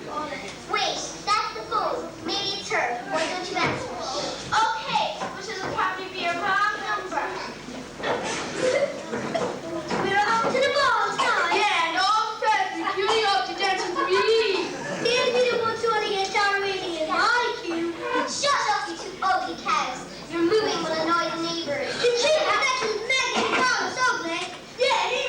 Wait, that's the phone. Maybe it's her. Why don't you answer? Okay, but it'll probably be a wrong number. We're off to the ball time. Yeah, and all friends are queuing up to dance with me. They'll be the ones who want to get tolerating in my queue. Shut up, you two ugly cows. Your moving will annoy the neighbors. The chief of that is Megan Thomas, ugly. Yeah, he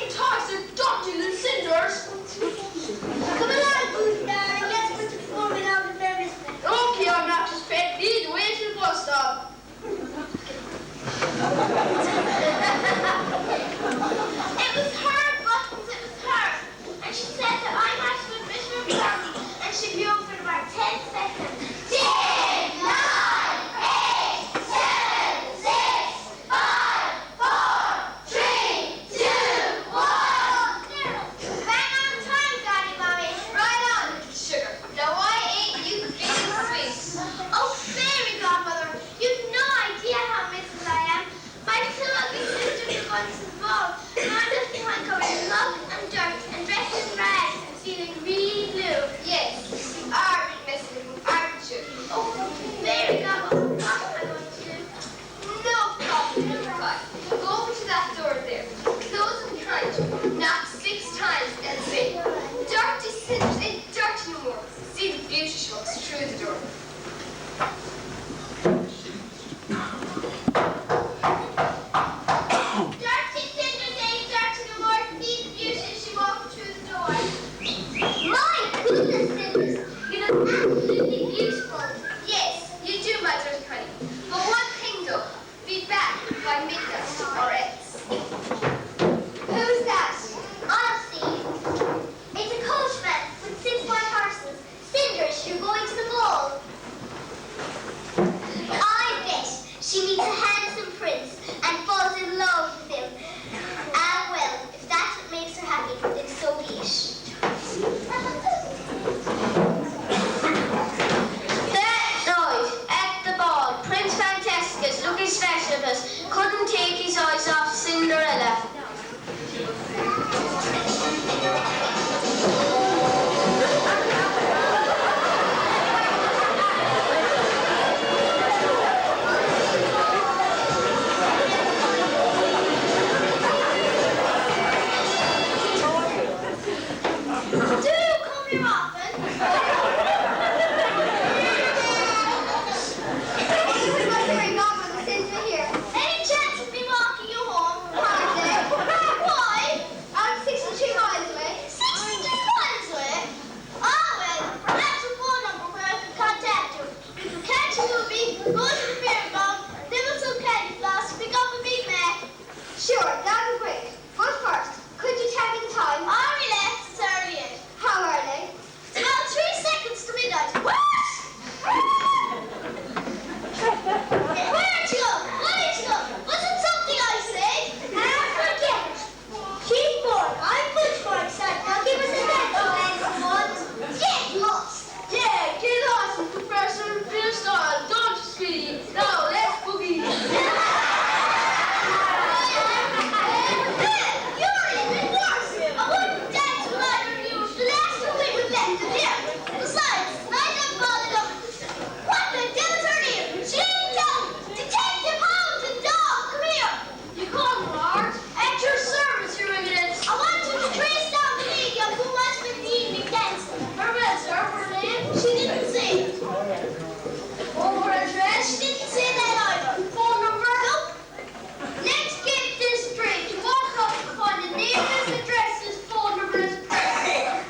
this address is phone number is present.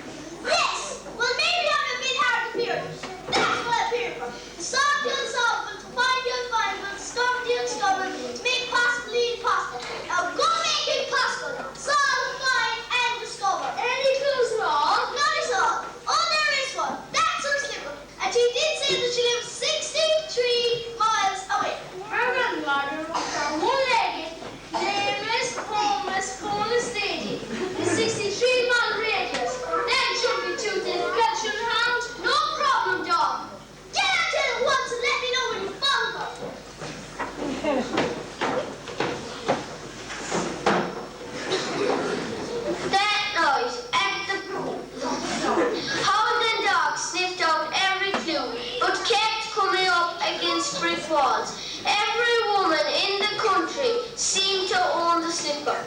Yes, well maybe I'm a bit hard of hearing. That's what I'm here for. To solve the unsolvable, to find the unfindable, to discover the undiscoverable, to make possible the impossible. Now go make it possible. Solve, find, and discover. Any clues at all? Not at all. Oh, there is one. That's her slipper. And she did say that she lives 63 miles away. Her grandmother was a one-legged, nameless, homeless, boneless lady. The 63-mile radius. Then jumping to the pension hound. No problem, dog. Get out to it once and let me know when you found her. That night at the pool, hound and dog sniffed out every clue, but kept coming up against brick walls. Every woman in the country seemed to own the slipper.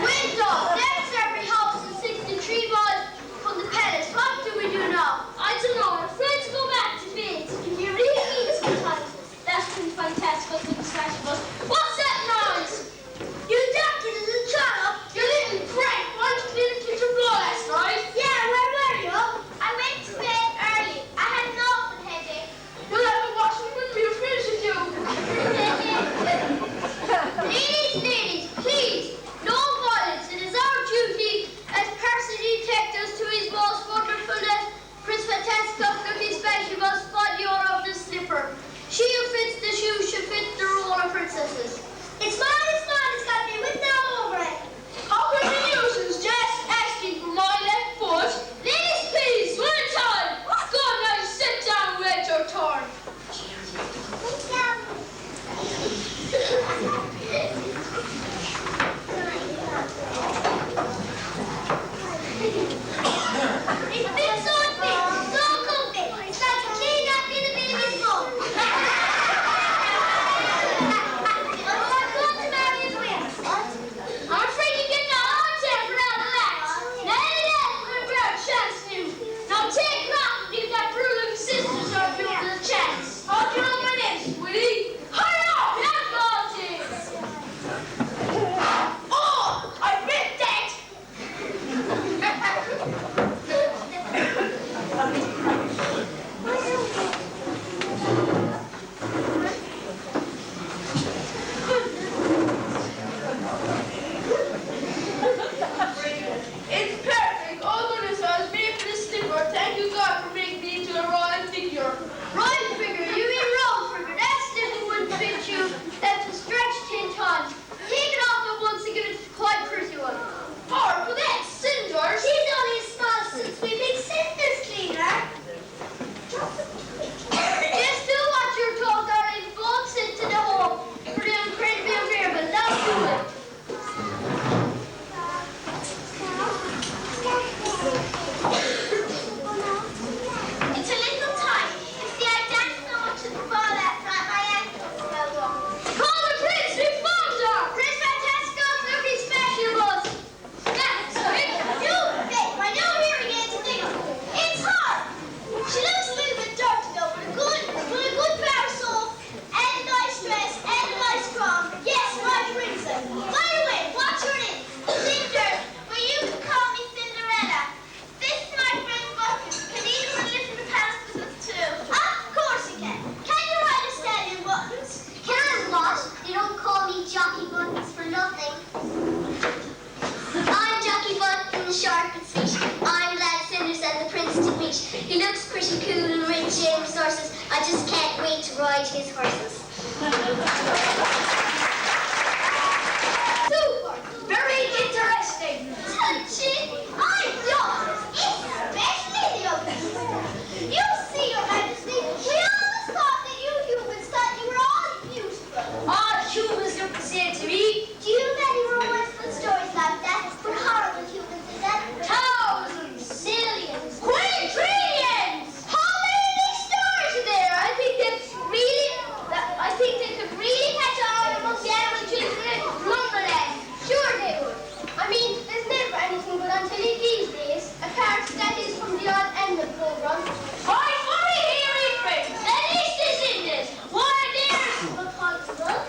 Wait, dog. There's every house in 63 miles from the palace. What do we do now? I don't know, I'm afraid to go back to bed. It can be really neat sometimes. That's pretty fantastic, little slash of us. What's that noise? You ducked into the channel. You little prank! Why did you clean the kitchen floor last night? Yeah, where were you? I went to bed early. I had an awful headache. You'll have to wash them with me, you're finished with you. Ladies, please, no violence. It is our duty as personal detectives to his most wonderful Prince Fantastic looking special must find the owner of the slipper. She who fits the shoe should fit the rule of princesses. It's mine, it's got to be written all over it. How can you use just asking for my left foot? Ladies, please, One at a time. Go on now, sit down, wait your turn. It fits so comfy. It's like a clean up in a bit of his bone. I'm going to marry his wings. I'm afraid you get the hard temper out of that. We're about a chance new. Now take it off and leave that brute sisters are you to the chance. How do you know my name, sweetie? Hurry up! That's all it is. Oh, I bet that. It's perfect. Oh goodness, I was made for this slipper. Thank you God for making me into a royal figure. Royal figure, you mean roll figure. That slipper wouldn't fit you. That's a stretch 10 times. Take it off at once and give it a quite pretty one. Or for that cinder. She's only as small since we big sisters cleaner. Just do what you're told, darling. Both sit to the home for the incredibly unbearable. Now do it. It's a little tight. You see, I danced so much at the ball last night, my ankles swelled up. Call the prince. We found her. Prince Fantastic looking special was. That's it. You bet my new hearing aids and things. It's hard. She looks a little bit dirty though, but a good pair of soap and a nice dress and a nice crown. Yes, my princess. By the way, what's your name? Cinder, but you can call me Cinderella. This is my friend Buttons. Can anyone live in the palace with us too? Of course you can. Can you ride a stallion, Buttons? Can what? They don't call me Jockey Buttons for nothing. I'm Jockey Buttons, sharp and sweet. I'm glad Cinders and the prince to meet. He looks pretty cool and rich in resources. I just can't wait to ride his horses. Super. Very interesting. Touching? I don't. Especially the others. You see, Your Majesty, we always thought that you humans thought you were all beautiful. All humans look the same to me. Do you have any romanceful stories like that? But horrible humans, is that? Thousands. Zillions. Quadrillions. How many stories are there? I think that's really. I think they could really catch on among the animal children in Lumberland. Sure they would. I mean, there's never anything but on telly these days. A character that is from the odd end of the program. I fully hear it, friends. At least it's in this. What are theirs? What possible?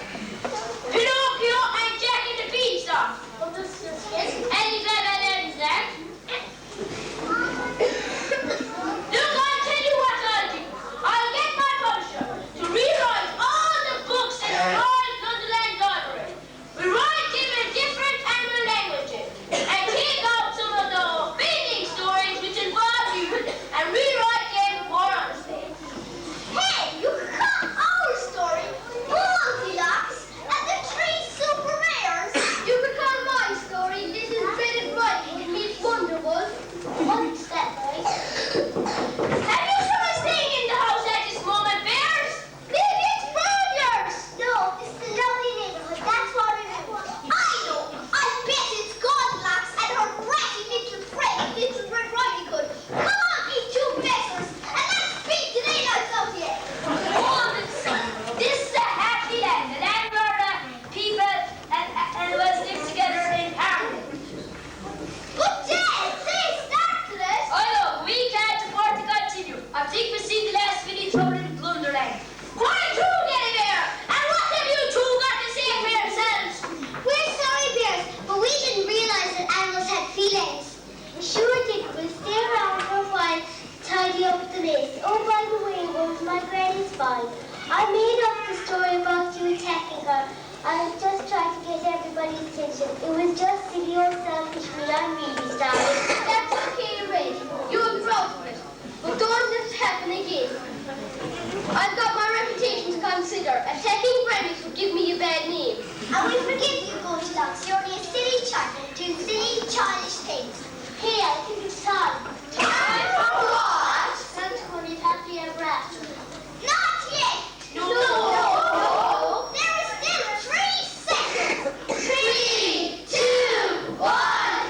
Pinocchio and Jack and the Beanstalk. But this is Sure did. We'll stay around for a while, tidy up the list. Oh, by the way, what was my granny's fine? I made up the story about you attacking her. I was just trying to get everybody's attention. It was just silly old selfish me. I'm really sorry. That's okay, Ray. You're proud of it. But don't let it happen again. I've got my reputation to consider. Attacking Granny would give me a bad name. And we forgive you, Goldilocks. You're only a silly child doing silly, childish things. Hey, I think it's time. Time for what? Time to call you happy ever after. Not yet! No. There is still 3 seconds! 3, 2, 1,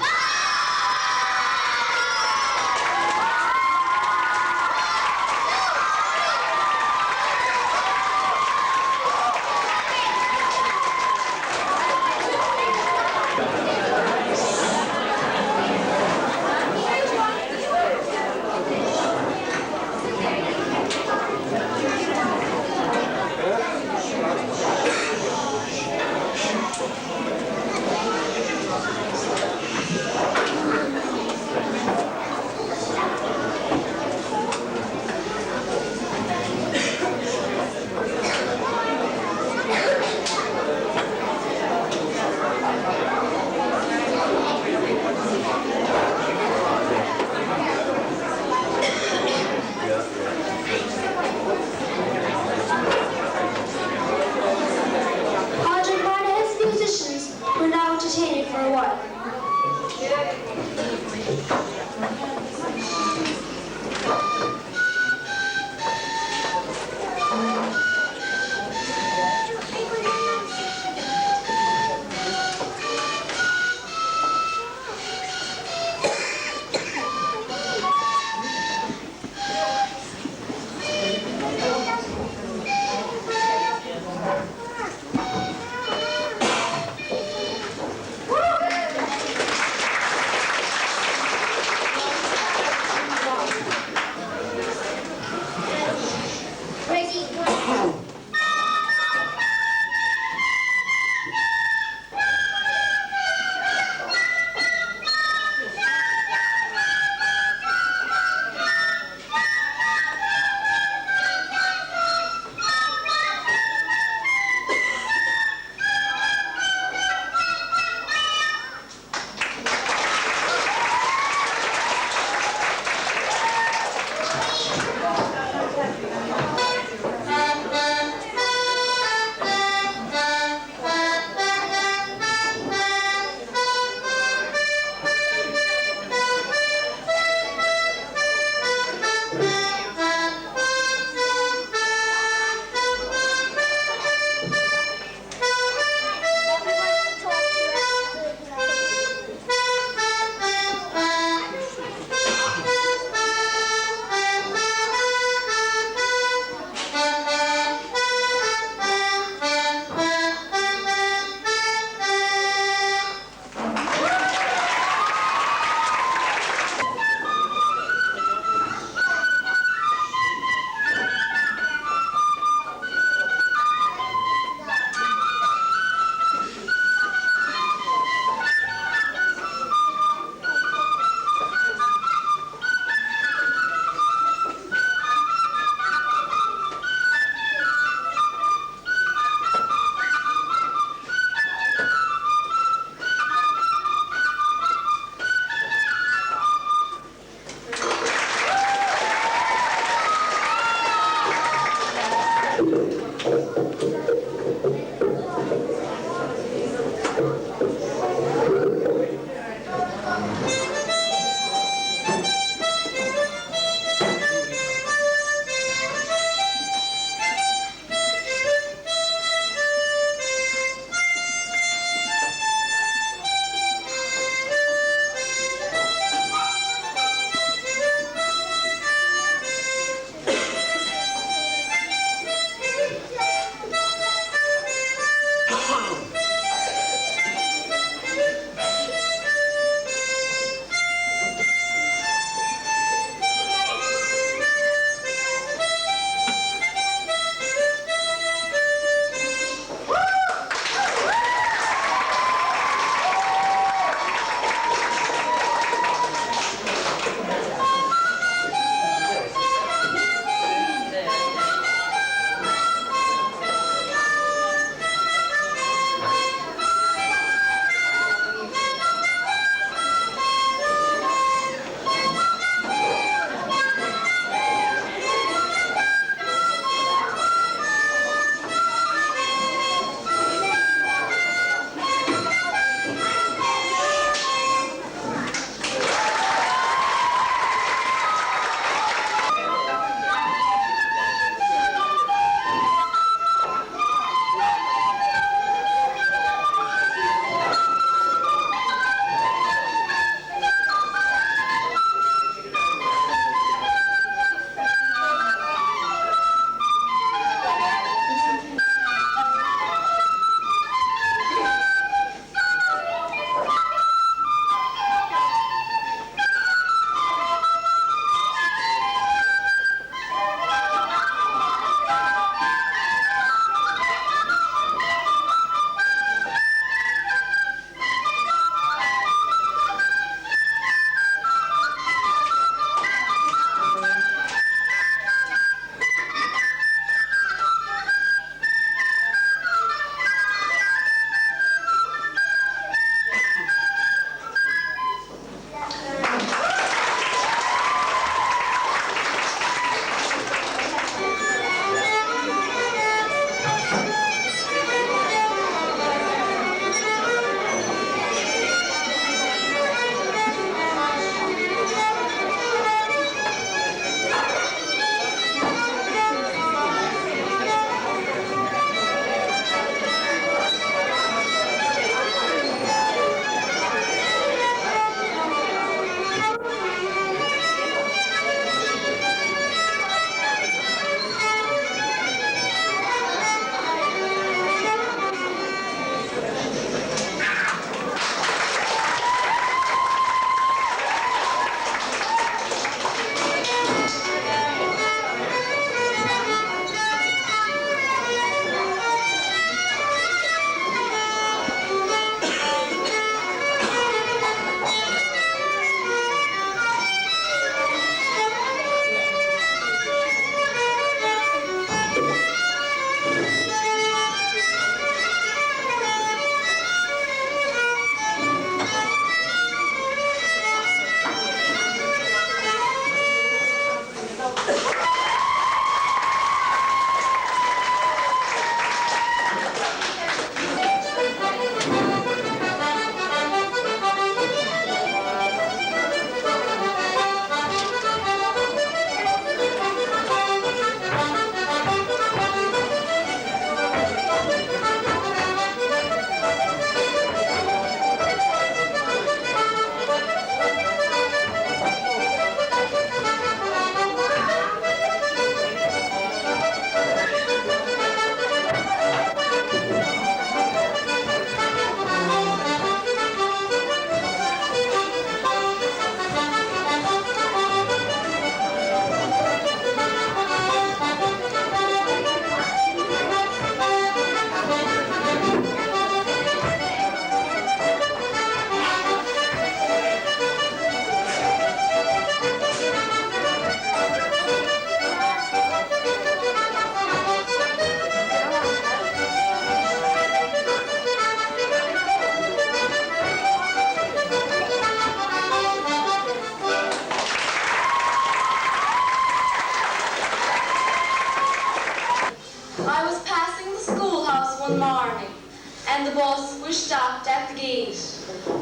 and the bus was stopped at the gate.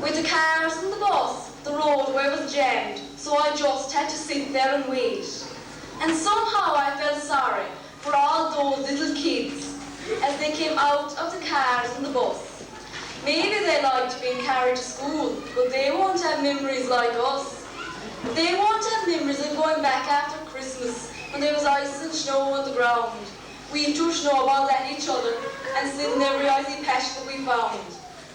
With the cars and the bus, the roadway was jammed, so I just had to sit there and wait. And somehow I felt sorry for all those little kids as they came out of the cars and the bus. Maybe they liked being carried to school, but they won't have memories like us. They won't have memories of going back after Christmas when there was ice and snow on the ground. We threw snowballs at each other and slid in every icy patch that we found.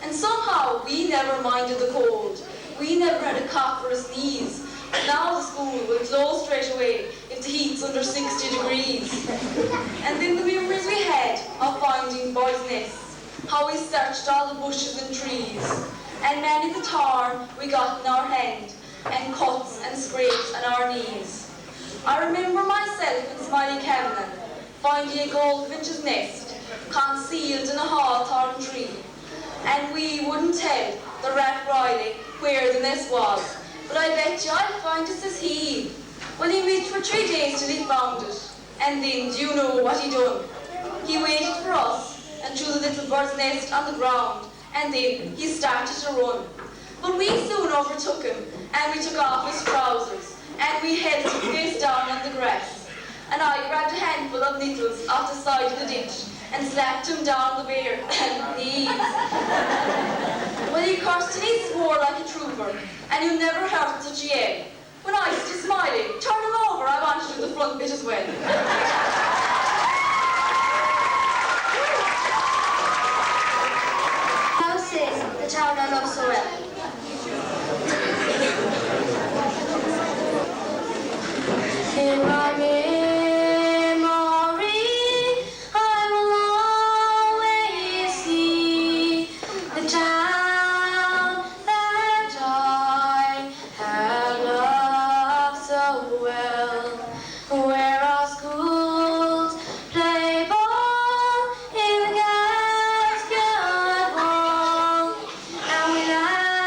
And somehow we never minded the cold. We never had a cough or a sneeze. But now the school will close straight away if the heat's under 60 degrees. And then the memories we had of finding boys' nests, how we searched all the bushes and trees, and many the tar we got in our hand, and cuts and scrapes on our knees. I remember myself in Smiley Cabinet finding a goldfinch's nest concealed in a hawthorn tree, and we wouldn't tell the rat Riley where the nest was, but I bet you I'll find it, says he. Well, he waited for 3 days till he found it, and then do you know what he done? He waited for us and threw the little bird's nest on the ground, and then he started to run. But we soon overtook him, and we took off his trousers, and we held him face down on the grass. And I grabbed a handful of nettles off the side of the ditch and slapped him down the bare knees. Well, he cursed and he swore like a trooper, and you never heard such a yell. When I said to Smiley, turn him over, I want to do the front bit as well. House is the town I love so well. In my memory, I will always see the town that I have loved so well, where our schools play ball in the Gascon Wall, and we laugh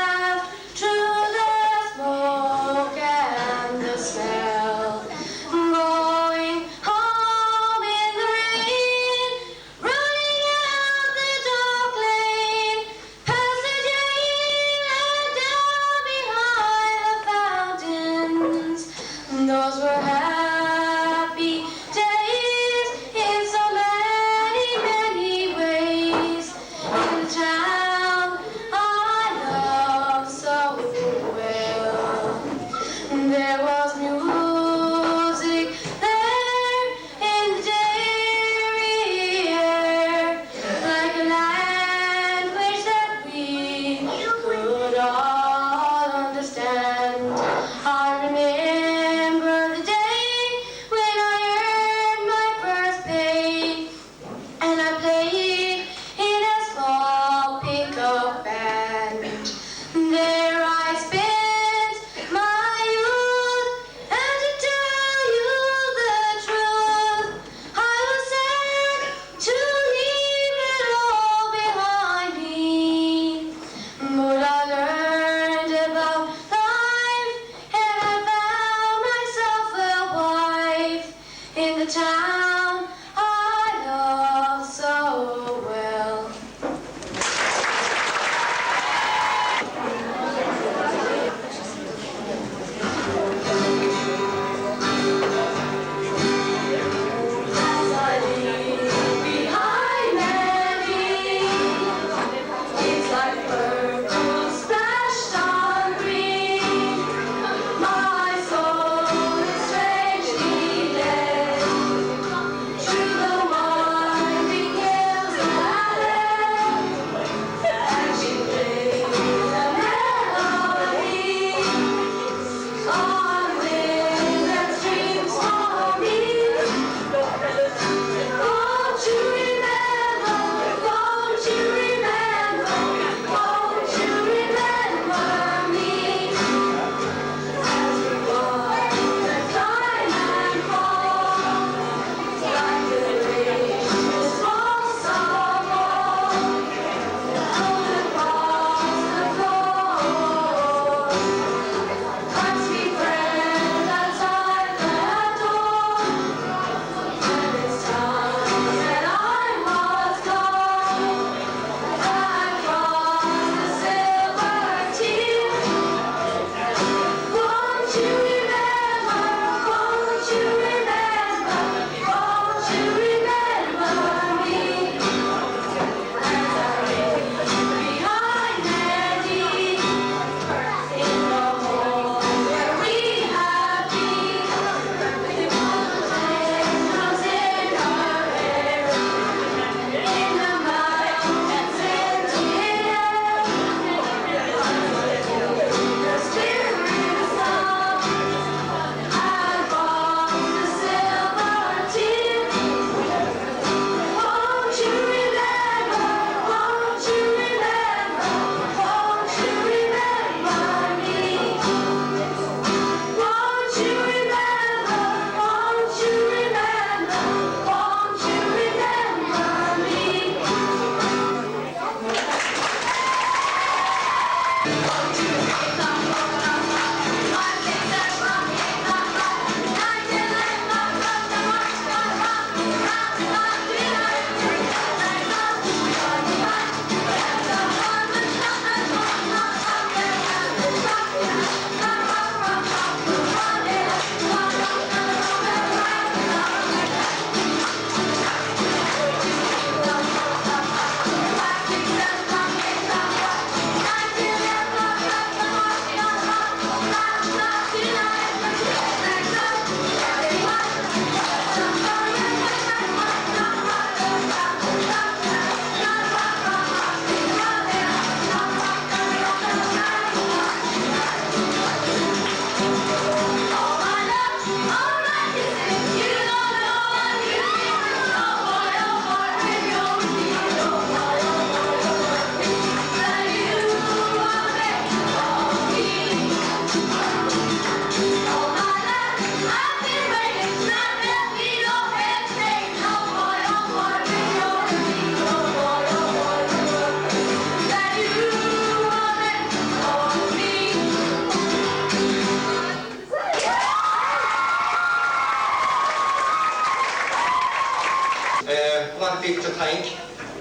A lot of people to thank.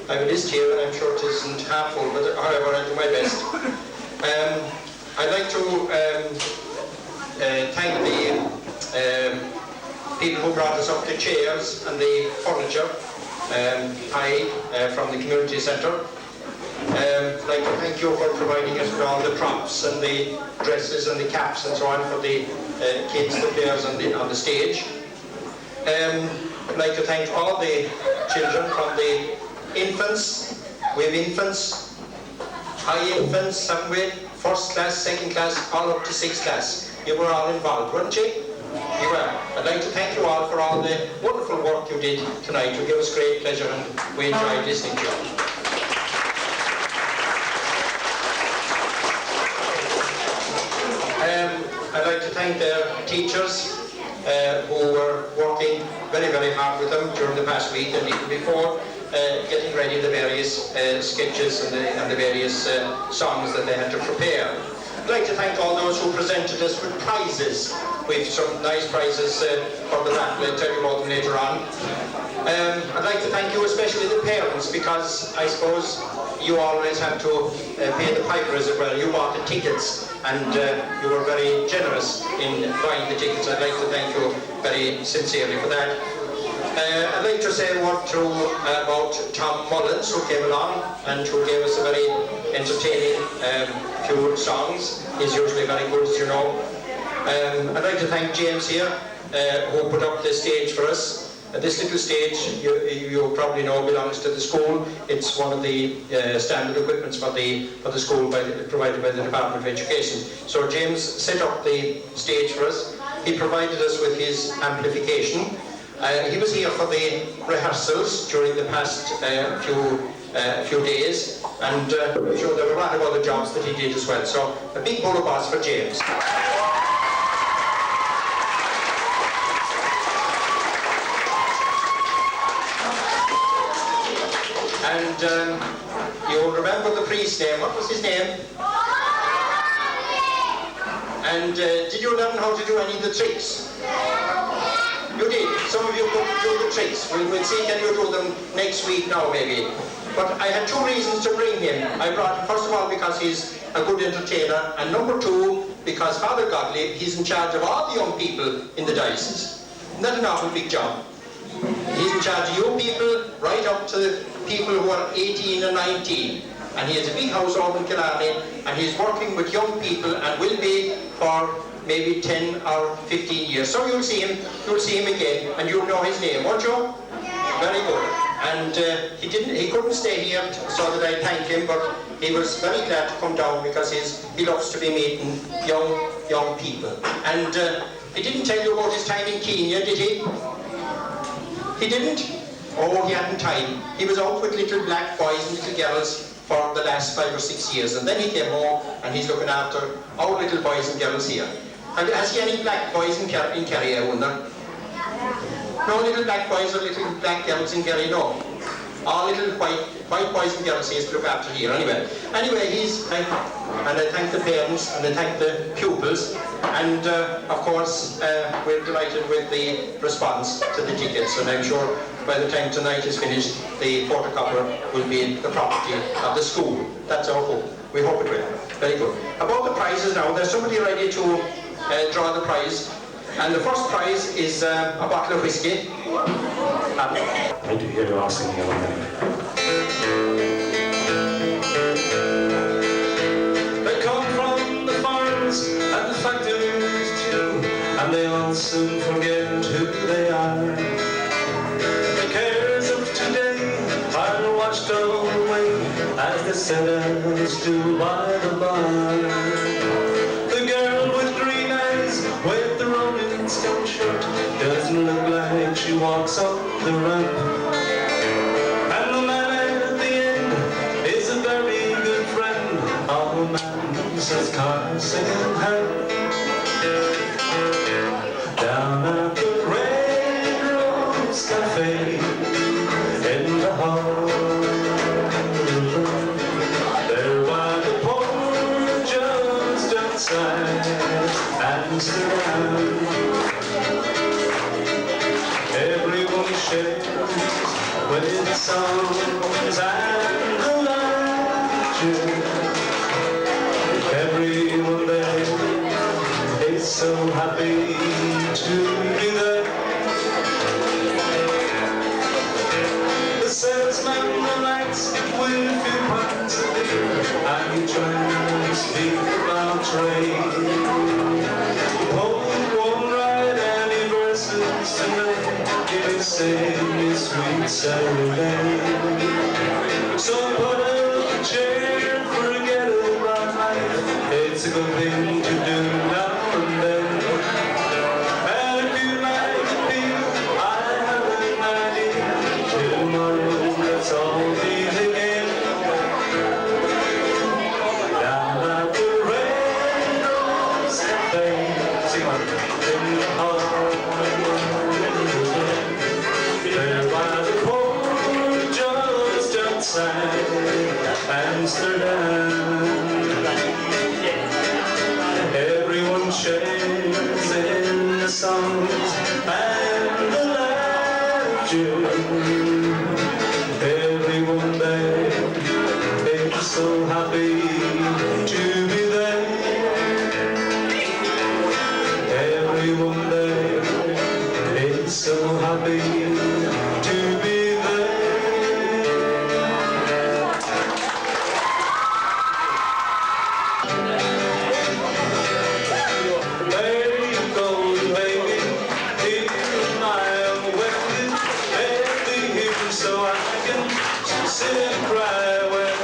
I have a list here, and I'm sure it isn't half full, but however, I'll do my best. I'd like to thank the people who brought us up the chairs and the furniture, from the community centre. I'd like to thank you for providing us with all the props and the dresses and the caps and so on for the kids, the players on the stage. I'd like to thank all the children from the infants. We have infants, high infants, 7th grade, 1st class, 2nd class, all up to 6th class. You were all involved, weren't you? You were. I'd like to thank you all for all the wonderful work you did tonight. You gave us great pleasure and we enjoyed listening to you. I'd like to thank the teachers who were working very, very hard with them during the past week and even before, getting ready the various sketches and the various songs that they had to prepare. I'd like to thank all those who presented us with prizes. We've some nice prizes for the raffle. I'll tell you about them later on. I'd like to thank you, especially the parents, because I suppose you always have to pay the piper as well. You bought the tickets and you were very generous in buying the tickets. I'd like to thank you very sincerely for that. I'd like to say a word about Tom Mullins, who came along and who gave us a very entertaining few songs. He's usually very good, as you know. I'd like to thank James here, who put up the stage for us. This little stage, you probably know, belongs to the school. It's one of the standard equipments for the school provided by the Department of Education. So James set up the stage for us. He provided us with his amplification. He was here for the rehearsals during the past few days, and I'm sure there were a lot of other jobs that he did as well. So a big round of applause for James. And you'll remember the priest's name. What was his name? And did you learn how to do any of the tricks? You did. Some of you couldn't do the tricks. We'll see, can you do them next week now maybe. But I had two reasons to bring him. I brought him first of all because he's a good entertainer, and number two, because Father Godley, he's in charge of all the young people in the diocese. Isn't that an awful big job? He's in charge of you people right up to the people who are 18 and 19. And he has a big house over in Kelleher, and he's working with young people and will be for maybe 10 or 15 years. So you'll see him again, and you'll know his name, won't you? Very good. And he couldn't stay here so that I thank him, but he was very glad to come down because he loves to be meeting young people. And he didn't tell you about his time in Kenya, did he? He didn't? Oh, he hadn't time. He was out with little black boys and little girls for the last 5 or 6 years, and then he came home and he's looking after our little boys and girls here. And has he any black boys in Kerry, I wonder? No little black boys or little black girls in Kerry, no. All little white white boys and girls he has to look after here anyway. Anyway, and I thank the parents and I thank the pupils, and of course we're delighted with the response to the tickets, and I'm sure by the time tonight is finished the photocopier will be the property of the school. That's our hope. We hope it will. Very good. About the prizes now, there's somebody ready to draw the prize, and the first prize is a bottle of whiskey. I do hear you all singing along. They come from the farms and the factories too, and they all soon forget who they are. The cares of today are washed away as the sailors do by the bar. The girl with green eyes with the rolling stone shirt doesn't look like she walks up the ramp. And the man at the end is a very good friend of a man who says car second hand. Down at the Red Rose Cafe in the hall, there by the porch just outside Amsterdam. Everyone shares with the songs and the laughter. Everyone there is so happy to be there. The salesman relaxes with a few pints of beer, and he tries to speak about trade. Hold one right anniversaries tonight, give it sing his sweet serenade. So put up a chair and forget about life. It's a good thing to do now and then. And if you like to be, I have an idea. Tomorrow let's all meet again. Down at the Red Rose Cafe, sing on in the hall. There by the port just outside Amsterdam. Everyone shares in the songs and the laughter. Everyone there is so happy to be there. Everyone there is so happy to be there. There you go, baby, here's my wedding. Let me hear so I can sit and cry. Well,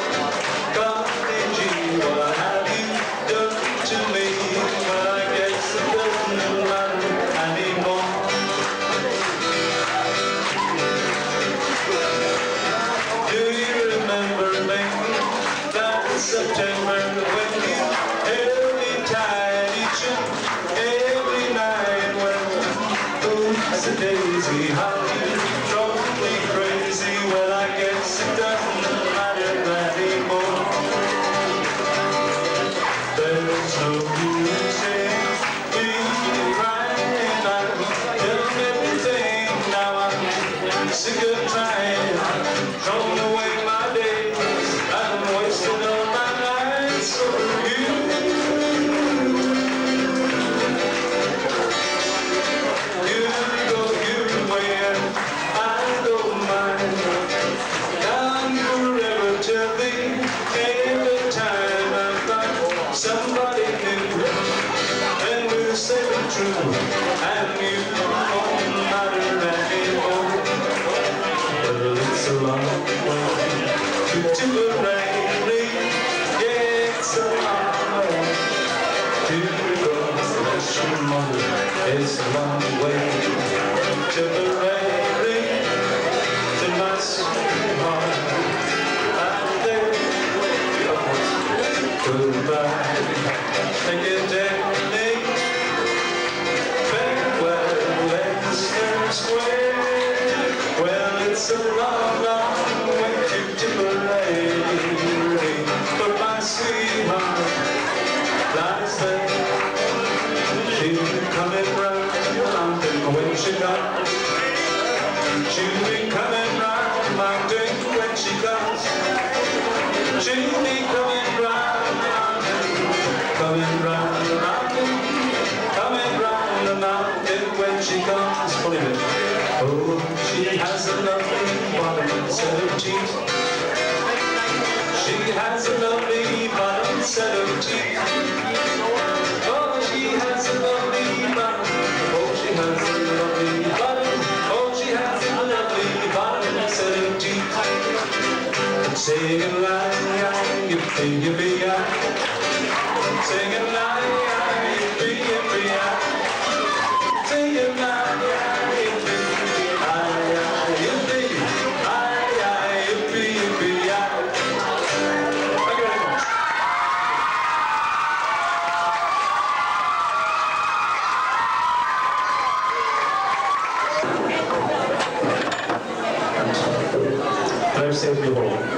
golly gee, what have you done to me? Well, I guess it doesn't matter anymore. Do you remember, baby, that September when you held me tight each and every night? Well, who's a daisy, how you drove me crazy? Well, I guess it doesn't matter anymore. There's no use in me crying. I've done everything, now I'm sick of trying. Thrown away my days, I'm wasting all my nights for you. You go your way and I go mine. I'm forever till the end of time. I've got somebody new, and we'll say the truth, and you won't matter anymore. Well, it's a long way to Tipperary. Yeah, it's a long way to go. Bless your mother. It's a long way to Tipperary, to my sweetheart. And there goodbye. Take it gently. Farewell, Leicester Square. Well, it's a long, long way to Tipperary. just there. She'll be coming round the mountain when she comes. She'll be coming round the mountain when she comes. She'll be coming round the mountain, coming round the mountain, coming round the mountain when she comes. Fully bit. Oh, she has a lovely bottom set of teeth. She has a lovely bottom set of teeth. Oh, she has a lovely bottom. Oh, she has a lovely bottom. Oh, she has a lovely bottom set of teeth. Singing lie, yippee, yippee, singing lie, yippee, yippee, singing lie, yippee, yippee, yippee, yippee, Thank you very much. Drive safely home.